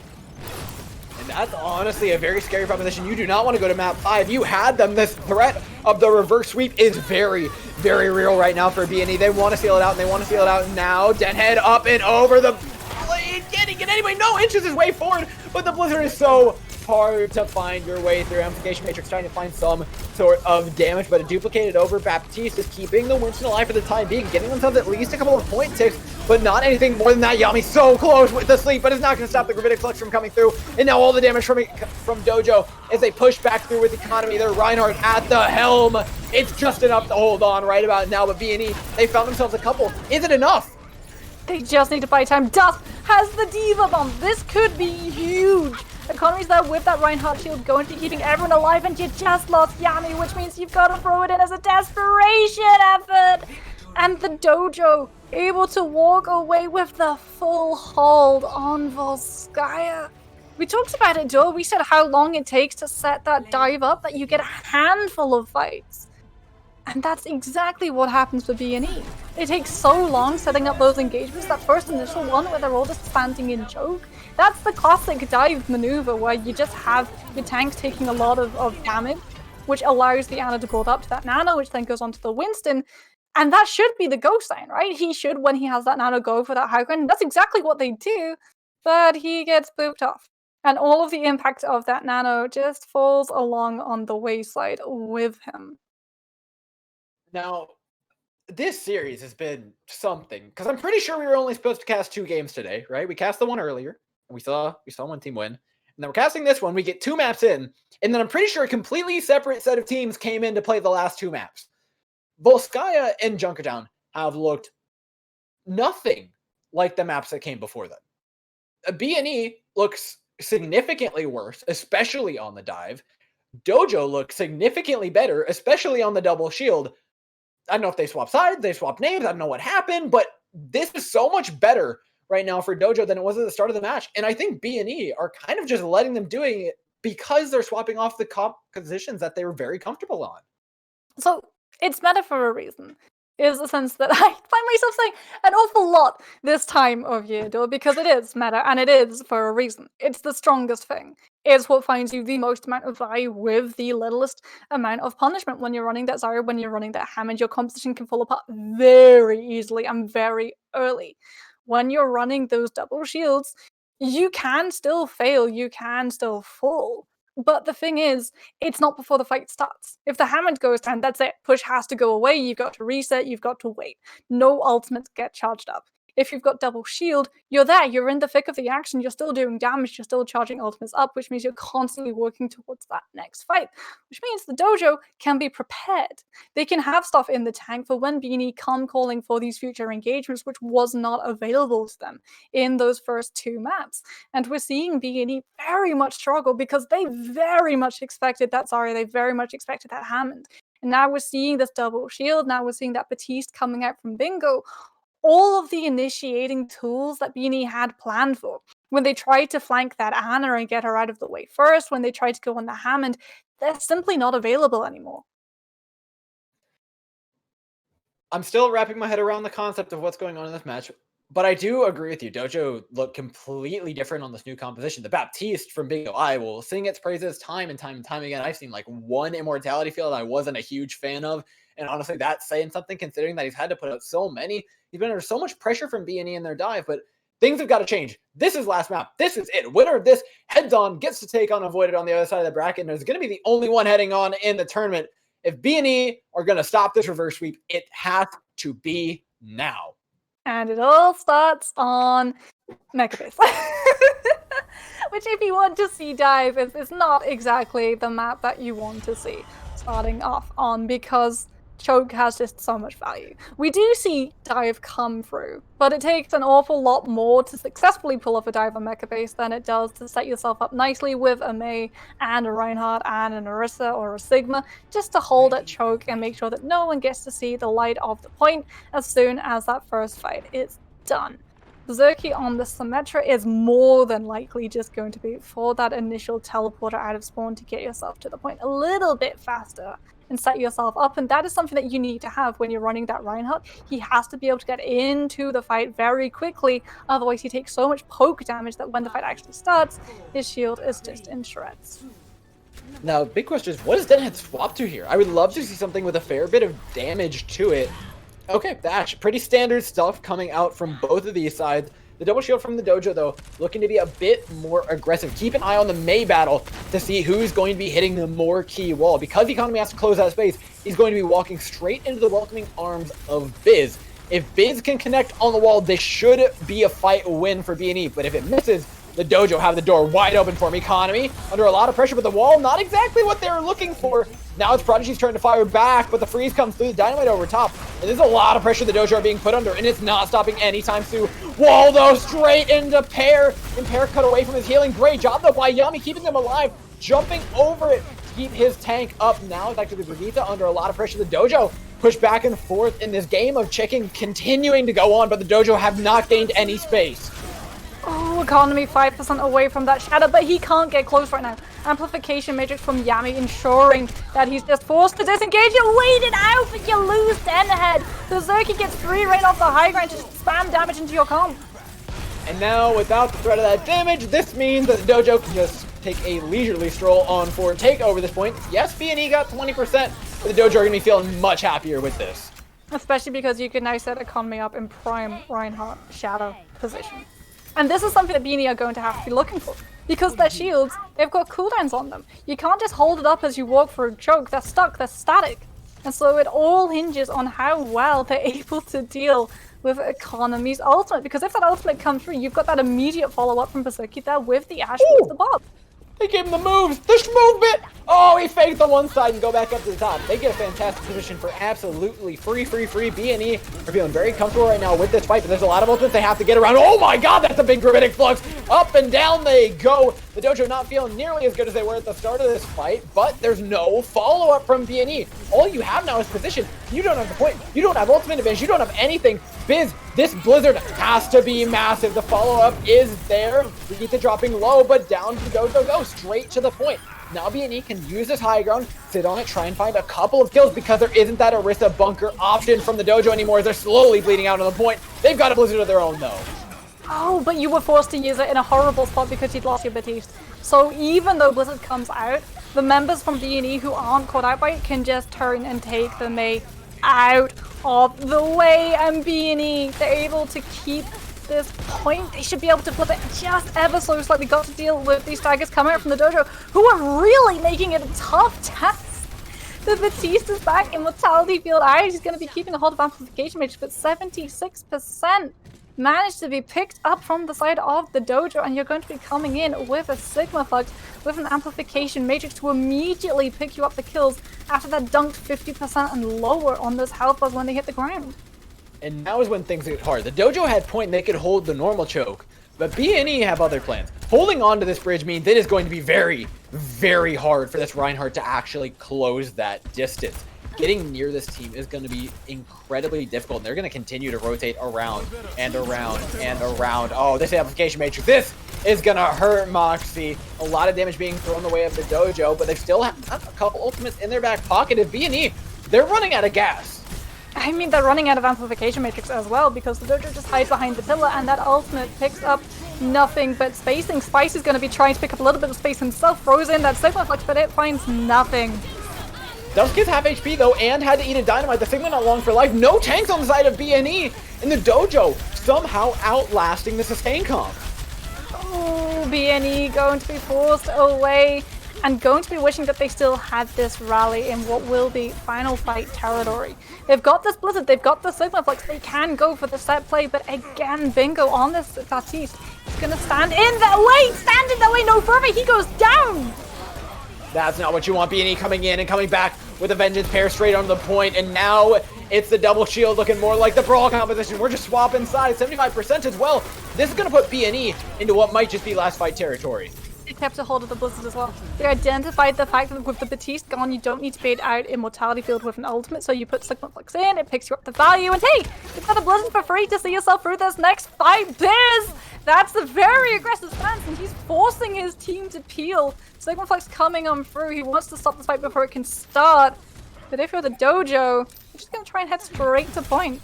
And that's honestly a very scary proposition. You do not want to go to map 5. You had them. This threat of the reverse sweep is very, very real right now for BNE. They want to seal it out, and they want to seal it out now. Deadhead up and over the blade. Getting it anyway. No inches his way forward, but the Blizzard is so hard to find your way through. Amplification Matrix trying to find some sort of damage, but a duplicated over. Baptiste is keeping the Winston alive for the time being, getting themselves at least a couple of point ticks, but not anything more than that. Yami so close with the sleep, but it's not going to stop the Gravitic Flux from coming through. And now all the damage from Dojo as they push back through with economy. They're Reinhardt at the helm. It's just enough to hold on right about now, but BNE, they found themselves a couple. Is it enough? They just need to buy time. Dust has the Diva Bomb. This could be huge. Economy's there with that Reinhardt shield going to be keeping everyone alive, and you just lost Yami, which means you've got to throw it in as a desperation effort. And the Dojo able to walk away with the full hold on Volskaya. We talked about it, Joe. We said how long it takes to set that dive up, that you get a handful of fights. And that's exactly what happens for BNE. It takes so long setting up those engagements. That first initial one where they're all just standing in choke, that's the classic dive maneuver where you just have your tanks taking a lot of damage, which allows the Ana to build up to that nano, which then goes onto the Winston. And that should be the go sign, right? He should, when he has that nano, go for that high ground. That's exactly what they do, but he gets booped off. And all of the impact of that nano just falls along on the wayside with him. Now, this series has been something, because I'm pretty sure we were only supposed to cast 2 games today, right? We cast the one earlier, and we saw one team win. And then we're casting this one, we get 2 maps in, and then I'm pretty sure a completely separate set of teams came in to play the last 2 maps. Volskaya and Junkertown have looked nothing like the maps that came before them. BNE looks significantly worse, especially on the dive. Dojo looks significantly better, especially on the double shield. I don't know if they swapped sides, they swapped names, I don't know what happened, but this is so much better right now for Dojo than it was at the start of the match. And I think BNE are kind of just letting them doing it because they're swapping off the compositions that they were very comfortable on. So it's meta for a reason. Is the sense that I find myself saying an awful lot this time of year, though, because it is meta and it is for a reason. It's the strongest thing. It's what finds you the most amount of value with the littlest amount of punishment. When you're running that Zarya, when you're running that Hammond, your composition can fall apart very easily and very early. When you're running those double shields, you can still fail, you can still fall. But the thing is, it's not before the fight starts. If the Hammond goes down, that's it. Push has to go away. You've got to reset. You've got to wait. No ultimates get charged up. If you've got double shield, you're there. You're in the thick of the action. You're still doing damage. You're still charging ultimates up, which means you're constantly working towards that next fight, which means the Dojo can be prepared. They can have stuff in the tank for when BNE come calling for these future engagements, which was not available to them in those first 2 maps. And we're seeing BNE very much struggle because they very much expected that Zarya. They very much expected that Hammond. And now we're seeing this double shield. Now we're seeing that Baptiste coming out from Bingo. All of the initiating tools that BNE had planned for. When they tried to flank that Ana and get her out of the way first, when they tried to go on the Hammond, they're simply not available anymore. I'm still wrapping my head around the concept of what's going on in this match, but I do agree with you. Dojo looked completely different on this new composition. The Baptiste from Bingo, I will sing its praises time and time and time again. I've seen like 1 immortality field I wasn't a huge fan of, And honestly, that's saying something considering that he's had to put out so many. He's been under so much pressure from BNE in their dive, but things have got to change. This is last map. This is it. Winner of this heads on, gets to take on Avoided on the other side of the bracket, and is going to be the only one heading on in the tournament. If BNE are going to stop this reverse sweep, it has to be now. And it all starts on Mecha Base. Which, if you want to see dive, is not exactly the map that you want to see starting off on, because choke has just so much value. We do see dive come through, but it takes an awful lot more to successfully pull off a dive on Mecha Base than it does to set yourself up nicely with a Mei and a Reinhardt and an Orisa or a Sigma, just to hold at choke and make sure that no one gets to see the light of the point as soon as that first fight is done. Berserky on the Symmetra is more than likely just going to be for that initial teleporter out of spawn to get yourself to the point a little bit faster and set yourself up, and that is something that you need to have when you're running that Reinhardt. He has to be able to get into the fight very quickly, otherwise he takes so much poke damage that when the fight actually starts, his shield is just in shreds. Now, big question is, what does Deadhead swap to here? I would love to see something with a fair bit of damage to it. Okay, that's pretty standard stuff coming out from both of these sides. The double shield from the Dojo, though, looking to be a bit more aggressive. Keep an eye on the Mei battle to see who's going to be hitting the more key wall. Because Economy has to close that space, he's going to be walking straight into the welcoming arms of Biz. If Biz can connect on the wall, this should be a fight win for BNE. But if it misses, the Dojo have the door wide open for him. Economy under a lot of pressure, but the wall, not exactly what they were looking for. Now it's Prodigy's turn to fire back, but the freeze comes through, the dynamite over top. And there's a lot of pressure the Dojo are being put under, and it's not stopping anytime soon. Wall, though, straight into Pear. And Pear cut away from his healing. Great job, though, by Yami, keeping them alive. Jumping over it to keep his tank up. Now it's actually Brigitte under a lot of pressure. The Dojo push back and forth in this game of chicken continuing to go on, but the Dojo have not gained any space. Oh, Economy 5% away from that shadow, but he can't get close right now. Amplification Matrix from Yami ensuring that he's just forced to disengage. You wait it out, but you lose Deadhead. Berserky gets 3 right off the high ground, just spam damage into your comp. And now, without the threat of that damage, this means that the Dojo can just take a leisurely stroll on for takeover this point. Yes, BNE got 20%, but the Dojo are going to be feeling much happier with this. Especially because you can now set Economy up in prime Reinhardt shadow position. And this is something that BNE are going to have to be looking for. Because their shields, they've got cooldowns on them. You can't just hold it up as you walk through choke. They're stuck, they're static. And so it all hinges on how well they're able to deal with Economy's ultimate. Because if that ultimate comes through, you've got that immediate follow-up from Berserky there with the Ash with the Bob. They gave him the moves, the movement! Oh, he faked on one side and go back up to the top. They get a fantastic position for absolutely free. BNE are feeling very comfortable right now with this fight, but there's a lot of ultimates they have to get around. Oh my god, that's a big gravitic flux! Up and down they go. The Dojo not feeling nearly as good as they were at the start of this fight, but there's no follow-up from BNE. All you have now is position. You don't have the point. You don't have ultimate advantage. You don't have anything. Biz, this blizzard has to be massive. The follow-up is there. Brigitte dropping low, but down to Dojo go. Straight to the point. Now BNE can use this high ground, sit on it, try and find a couple of kills because there isn't that Orisa bunker option from the Dojo anymore as they're slowly bleeding out on the point. They've got a blizzard of their own though. Oh, but you were forced to use it in a horrible spot because you'd lost your Batiste. So even though Blizzard comes out, the members from BNE who aren't caught out by it can just turn and take the Mei out of the way, and BNE, they're able to keep this point. They should be able to flip it just ever so slightly. Got to deal with these daggers coming out from the Dojo, who are really making it a tough task. The Batiste is back, Immortality Field out. He's going to be keeping a hold of Amplification Matrix, but 76% managed to be picked up from the side of the Dojo, and you're going to be coming in with a Sigma Flux with an Amplification Matrix to immediately pick you up the kills after that dunked 50% and lower on those health bars when they hit the ground. And now is when things get hard. The Dojo had point and they could hold the normal choke, but BNE have other plans. Holding on to this bridge means it is going to be very, very hard for this Reinhardt to actually close that distance. Getting near this team is going to be incredibly difficult. They're going to continue to rotate around and around and around. Oh, this Amplification Matrix, this is going to hurt Moxie. A lot of damage being thrown the way of the Dojo, but they still have a couple ultimates in their back pocket. If BNE, they're running out of gas. I mean, they're running out of Amplification Matrix as well because the Dojo just hides behind the pillar, and that ultimate picks up nothing but spacing. Spice is going to be trying to pick up a little bit of space himself, throws in that Sigma Flux, but it finds nothing. Dusk's half HP though, and had to eat a dynamite. The Sigma not long for life. No tanks on the side of BNE, and the Dojo somehow outlasting the sustain comp. Oh, BNE going to be forced away and going to be wishing that they still had this rally in what will be final fight territory. They've got this Blizzard, they've got the Sigma Flux, they can go for the set play, but again, Bingo on this Baptiste. He's gonna stand in that way, stand in that way no further, he goes down! That's not what you want. BNE coming in and coming back with a vengeance pair straight on the point, and now it's the double shield looking more like the brawl composition. We're just swapping sides, 75% as well. This is going to put BNE into what might just be last fight territory. They kept a hold of the Blizzard as well. They identified the fact that with the Batiste gone, you don't need to bait out Immortality Field with an ultimate, so you put Sigma Flux in, it picks you up the value, and hey, you've got a Blizzard for free to see yourself through this next fight. Biz! That's a very aggressive stance, and he's forcing his team to peel. Sigma Flux coming on through, he wants to stop this fight before it can start. But if you're the Dojo, you're just going to try and head straight to point.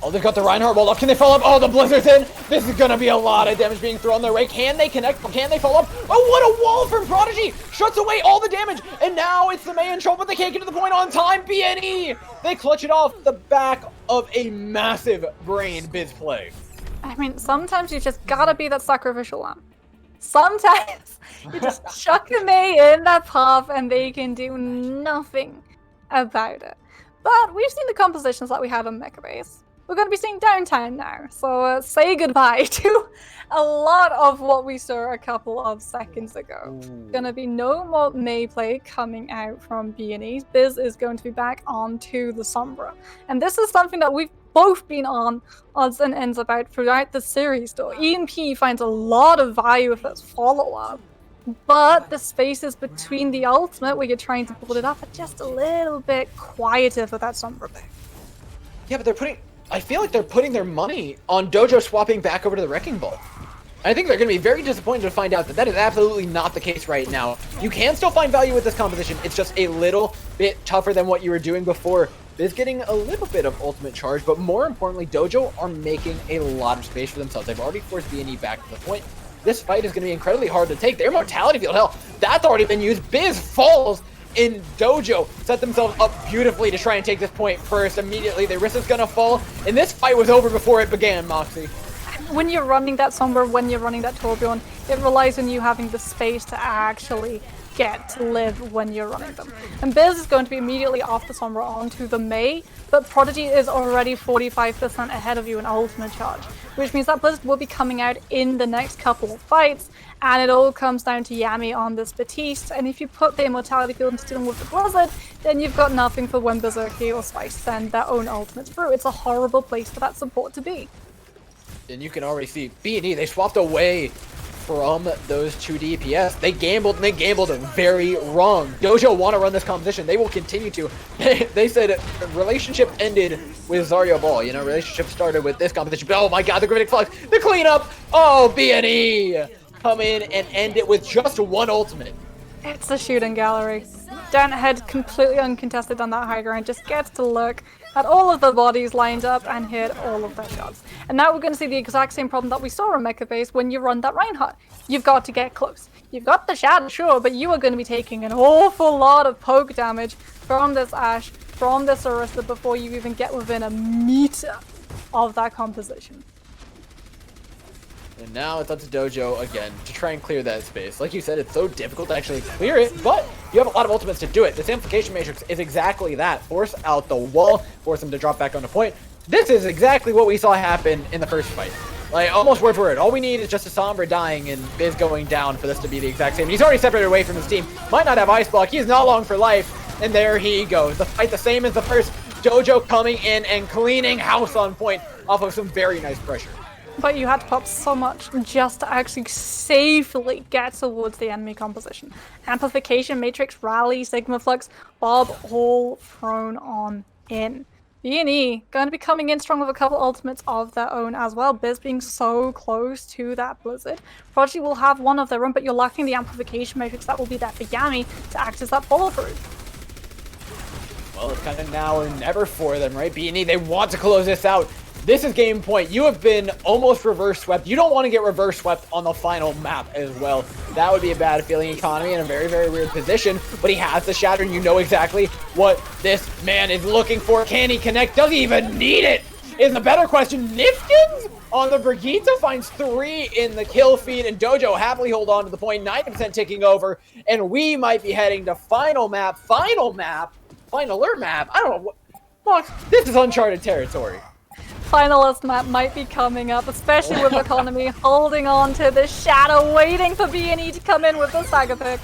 Oh, they've got the Reinhardt wall up. Can they follow up? Oh, the Blizzard's in. This is going to be a lot of damage being thrown their way. Can they connect? Can they follow up? Oh, what a wall from Prodigy. Shuts away all the damage. And now it's the May in trouble, but they can't get to the point on time. BNE, they clutch it off the back of a massive brain Biz play. I mean, sometimes you just got to be that sacrificial lamb. Sometimes you just chuck the May in that path and they can do nothing about it. But we've seen the compositions that we had on Mecha Base. We're going to be seeing Downtown now, so say goodbye to a lot of what we saw a couple of seconds ago. Gonna be no more May play coming out from BNE. Biz is going to be back onto the Sombra. And this is something that we've both been on odds and ends about throughout the series though. EMP finds a lot of value with its follow-up. But the spaces between the ultimate where you're trying to build it up are just a little bit quieter for that Sombra pick. Yeah, but I feel like they're putting their money on Dojo swapping back over to the Wrecking Ball. I think they're going to be very disappointed to find out that that is absolutely not the case right now. You can still find value with this composition. It's just a little bit tougher than what you were doing before. Biz getting a little bit of ultimate charge, but more importantly, Dojo are making a lot of space for themselves. They've already forced BNE back to the point. This fight is going to be incredibly hard to take. Their Mortality Field, hell, that's already been used. Biz falls, and Dojo set themselves up beautifully to try and take this point first. Immediately, their wrist is going to fall, and this fight was over before it began, Moxie. When you're running that Sombra, when you're running that Torbjorn, it relies on you having the space to actually get to live when you're running them. And Biz is going to be immediately off the Sombra onto the May, but Prodigy is already 45% ahead of you in ultimate charge, which means that Blizzard will be coming out in the next couple of fights, and it all comes down to Yami on this Batiste, and if you put the Immortality Field into dealing with the Blizzard, then you've got nothing for when Berserky or Spice send their own ultimates through. It's a horrible place for that support to be. And you can already see BNE, they swapped away from those two DPS. They gambled, and they gambled very wrong. Dojo want to run this competition. They will continue to. They said relationship ended with Zarya Ball. You know, relationship started with this competition. But oh my god, the Gravitic Flux, the cleanup. Oh, BNE come in and end it with just one ultimate. It's a shooting gallery. Downhead completely uncontested on that high ground, just gets to look at all of the bodies lined up and hit all of their shots. And now we're going to see the exact same problem that we saw on Mecha Base when you run that Reinhardt. You've got to get close. You've got the Shadow, sure, but you are going to be taking an awful lot of poke damage from this Ashe, from this Orisa before you even get within a meter of that composition. And now it's up to Dojo again to try and clear that space. Like you said, it's so difficult to actually clear it, but you have a lot of ultimates to do it. This Amplification Matrix is exactly that. Force out the wall, force him to drop back on the point. This is exactly what we saw happen in the first fight. Like, almost word for word. All we need is just a Sombra dying and Biz going down for this to be the exact same. He's already separated away from his team. Might not have Ice Block. He's not long for life. And there he goes. The fight the same as the first. Dojo coming in and cleaning house on point off of some very nice pressure. But you had to pop so much just to actually safely get towards the enemy composition. Amplification, Matrix, Rally, Sigma Flux, Bob, all thrown on in. BNE going to be coming in strong with a couple ultimates of their own as well. Biz being so close to that Blizzard. Prodigy will have one of their own, but you're lacking the Amplification Matrix that will be there for Yami to act as that follow-through. Well, it's kind of now or never for them, right? BNE, they want to close this out. This is game point. You have been almost reverse swept. You don't want to get reverse swept on the final map as well. That would be a bad feeling. Economy in a very, very weird position, but he has the shatter, and you know exactly what this man is looking for. Can he connect? Does he even need it? Is the better question. Nifkins on the Brigitte finds 3 in the kill feed, and Dojo happily hold on to the point. 90% ticking over, and we might be heading to finaler map. I don't know what. This is uncharted territory. Finalist map might be coming up, especially with Economy holding on to the shadow, waiting for BNE to come in with the Saga picks.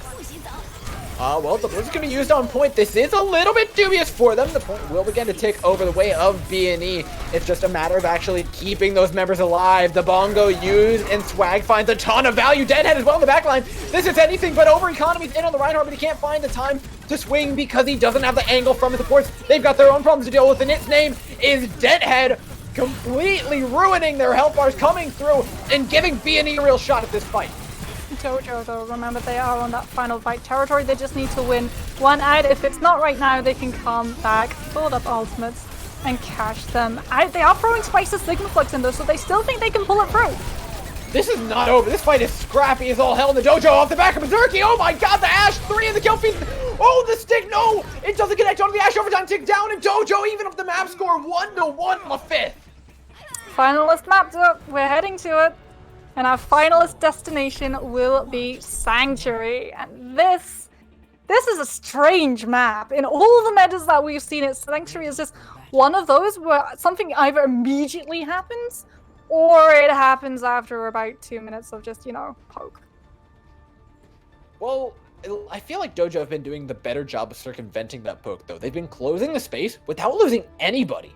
Well, the Blizzard's going to be used on point. This is a little bit dubious for them. The point will begin to tick over the way of BNE. It's just a matter of actually keeping those members alive. The Bongo used, and Swag finds a ton of value. Deadhead as well in the backline. This is anything but over. Economy's in on the Reinhardt, but he can't find the time to swing because he doesn't have the angle from his supports. They've got their own problems to deal with, and its name is Deadhead, completely ruining their health bars, coming through and giving BNE a real shot at this fight. Dojo, though, remember they are on that final fight territory. They just need to win one out. If it's not right now, they can come back, build up ultimates, and cash them out. They are throwing Spice's Sigma Flux in though, so they still think they can pull it through. This is not over. This fight is scrappy as all hell. The Dojo off the back of Berserky. Oh my god, the Ash 3 in the kill feed. Oh, the stick, no! It doesn't connect on the Ash. Overtime tick down, and Dojo even up the map score 1-1 in the 5th. Finalist mapped up. We're heading to it. And our finalist destination will be Sanctuary. And this is a strange map. In all the metas that we've seen, Sanctuary is just one of those where something either immediately happens or it happens after about 2 minutes of just, poke. Well, I feel like Dojo have been doing the better job of circumventing that poke, though. They've been closing the space without losing anybody.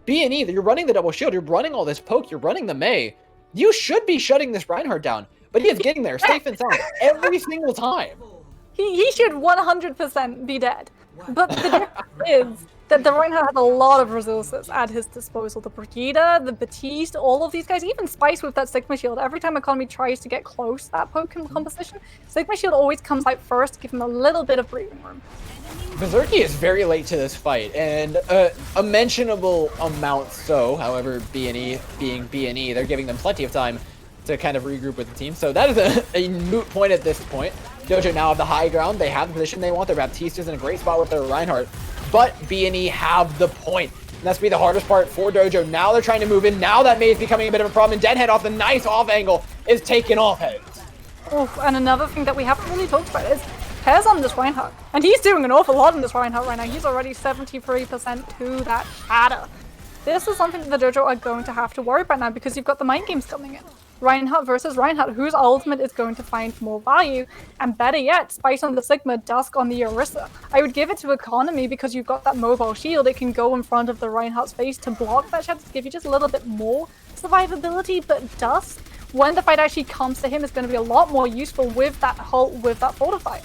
BNE, you're running the double shield, you're running all this poke, you're running the Mei. You should be shutting this Reinhardt down, but he is getting there safe and sound every single time. He should 100% be dead. But the difference is that the Reinhardt has a lot of resources at his disposal. The Brigida, the Batiste, all of these guys, even Spice with that Sigma Shield. Every time Economy tries to get close to that poke composition, Sigma Shield always comes out first to give him a little bit of breathing room. Berserky is very late to this fight, and a mentionable amount so. However, BNE being BNE, they're giving them plenty of time to kind of regroup with the team. So that is a moot point at this point. Dojo now have the high ground. They have the position they want. Their Baptista's in a great spot with their Reinhardt, but BNE have the point. And that's be the hardest part for Dojo. Now they're trying to move in. Now that Mei is becoming a bit of a problem, and Deadhead off the nice off angle is taking off heads. Oh, and another thing that we haven't really talked about is Hair's on this Reinhardt, and he's doing an awful lot in this Reinhardt right now. He's already 73% to that shatter. This is something that the Dojo are going to have to worry about now because you've got the mind games coming in. Reinhardt versus Reinhardt, whose ultimate is going to find more value, and better yet, Spice on the Sigma, Dusk on the Orisa. I would give it to Economy because you've got that mobile shield. It can go in front of the Reinhardt's face to block that shatter, to give you just a little bit more survivability, but Dusk, when the fight actually comes to him, is going to be a lot more useful with that Fortify.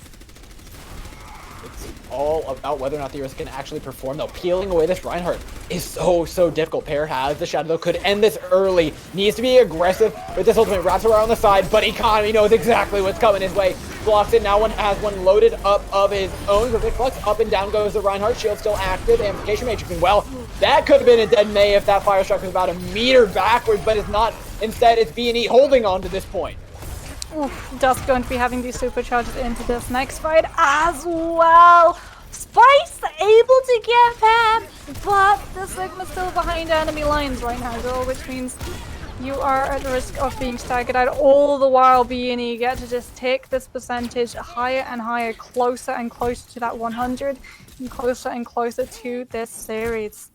All about whether or not the Orisa can actually perform, though. Peeling away this Reinhardt is so difficult. Pear has the shadow, though, could end this early. Needs to be aggressive with this ultimate. Wraps around the side, but Economy knows exactly what's coming his way. Blocks it. Now one has one loaded up of his own. Perfect Flux. Up and down goes the Reinhardt. Shield still active. Amplification Matrix. And well, that could have been a dead Mei if that Fire Struck was about a meter backwards, but it's not. Instead, it's BNE holding on to this point. Oof, Dusk going to be having these supercharges into this next fight as well. Spice able to get Pam, but the Sigma's still behind enemy lines right now, though, which means you are at risk of being staggered out. All the while, BNE get to just take this percentage higher and higher, closer and closer to that 100, and closer to this series.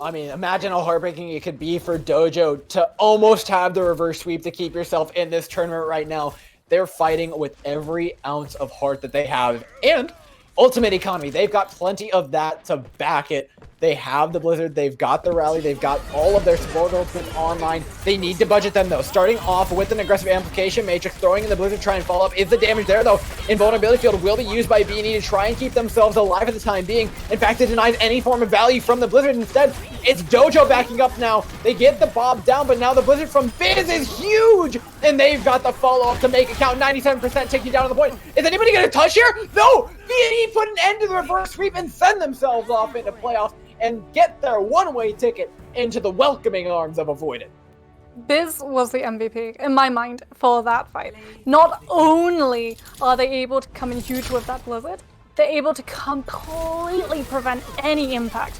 I mean, imagine how heartbreaking it could be for Dojo to almost have the reverse sweep to keep yourself in this tournament right now. They're fighting with every ounce of heart that they have. And Ultimate Economy, they've got plenty of that to back it. They have the Blizzard, they've got the Rally, they've got all of their support ultimates online. They need to budget them, though. Starting off with an aggressive Amplification Matrix, throwing in the Blizzard, try and follow up. Is the damage there, though? Invulnerability Field will be used by BNE to try and keep themselves alive at the time being. In fact, it denies any form of value from the Blizzard. Instead, it's Dojo backing up now. They get the Bob down, but now the Blizzard from Biz is huge! And they've got the follow-up to make it count. 97% taking down to the point. Is anybody going to touch here? No! BNE put an end to the reverse sweep and send themselves off into playoffs and get their one-way ticket into the welcoming arms of Avoidant. Biz was the MVP, in my mind, for that fight. Not only are they able to come in huge with that Blizzard, they're able to completely prevent any impact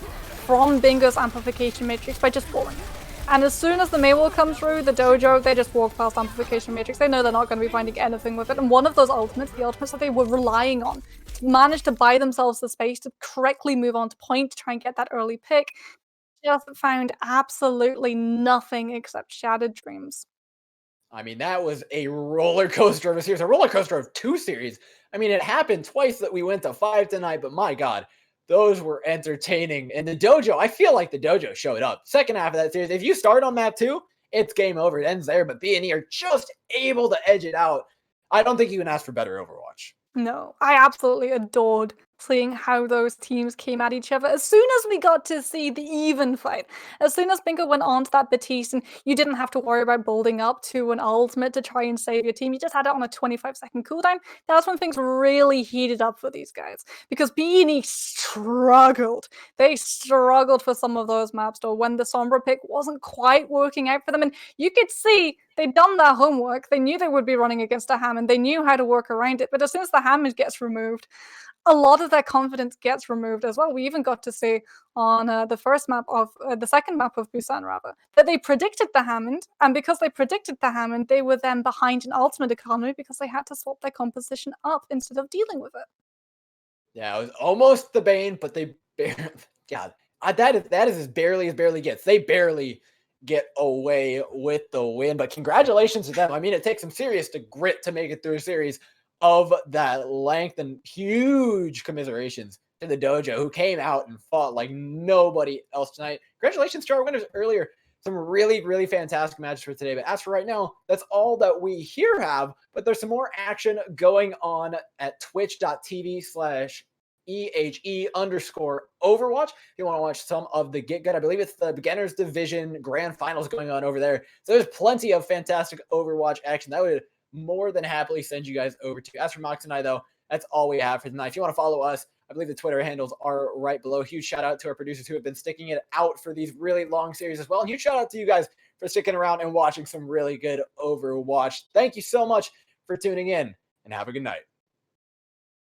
from Bingo's Amplification Matrix by just walling. And as soon as the Maywall comes through, the Dojo, they just walk past Amplification Matrix. They know they're not going to be finding anything with it. And one of those ultimates, the ultimates that they were relying on, to manage to buy themselves the space to correctly move on to point to try and get that early pick, just found absolutely nothing except shattered dreams. I mean, that was a roller coaster of a series, a roller coaster of 2 series. I mean, it happened twice that we went to 5 tonight, but my God, those were entertaining. And the Dojo, I feel like the Dojo showed up. Second half of that series, if you start on map 2, it's game over. It ends there, but BNE are just able to edge it out. I don't think you can ask for better Overwatch. No, I absolutely adored seeing how those teams came at each other. As soon as we got to see the even fight, as soon as Bingo went on to that Batiste and you didn't have to worry about building up to an ultimate to try and save your team, you just had it on a 25-second cooldown, that's when things really heated up for these guys. Because BNE struggled. They struggled for some of those maps, though, when the Sombra pick wasn't quite working out for them. And you could see they'd done their homework. They knew they would be running against a Hammond. They knew how to work around it. But as soon as the Hammond gets removed, a lot of their confidence gets removed as well. We even got to see on the second map of Busan, rather, that they predicted the Hammond, and because they predicted the Hammond, they were then behind an ultimate economy because they had to swap their composition up instead of dealing with it. Yeah, it was almost the Bane, but they barely, God, that is as barely gets. They barely get away with the win, but congratulations to them. I mean, it takes some serious grit to make it through a series of that length, and huge commiserations to the Dojo, who came out and fought like nobody else tonight. Congratulations to our winners earlier. Some really fantastic matches for today. But as for right now, that's all that we here have. But there's some more action going on at twitch.tv/EHE_Overwatch. If you want to watch some of the Get Good, I believe it's the Beginners Division Grand Finals going on over there. So there's plenty of fantastic Overwatch action that would more than happily send you guys over to. As for Mox and I, though, that's all we have for tonight. If you want to follow us, I believe the Twitter handles are right below. Huge shout out to our producers who have been sticking it out for these really long series as well. And huge shout out to you guys for sticking around and watching some really good Overwatch. Thank you so much for tuning in, and have a good night.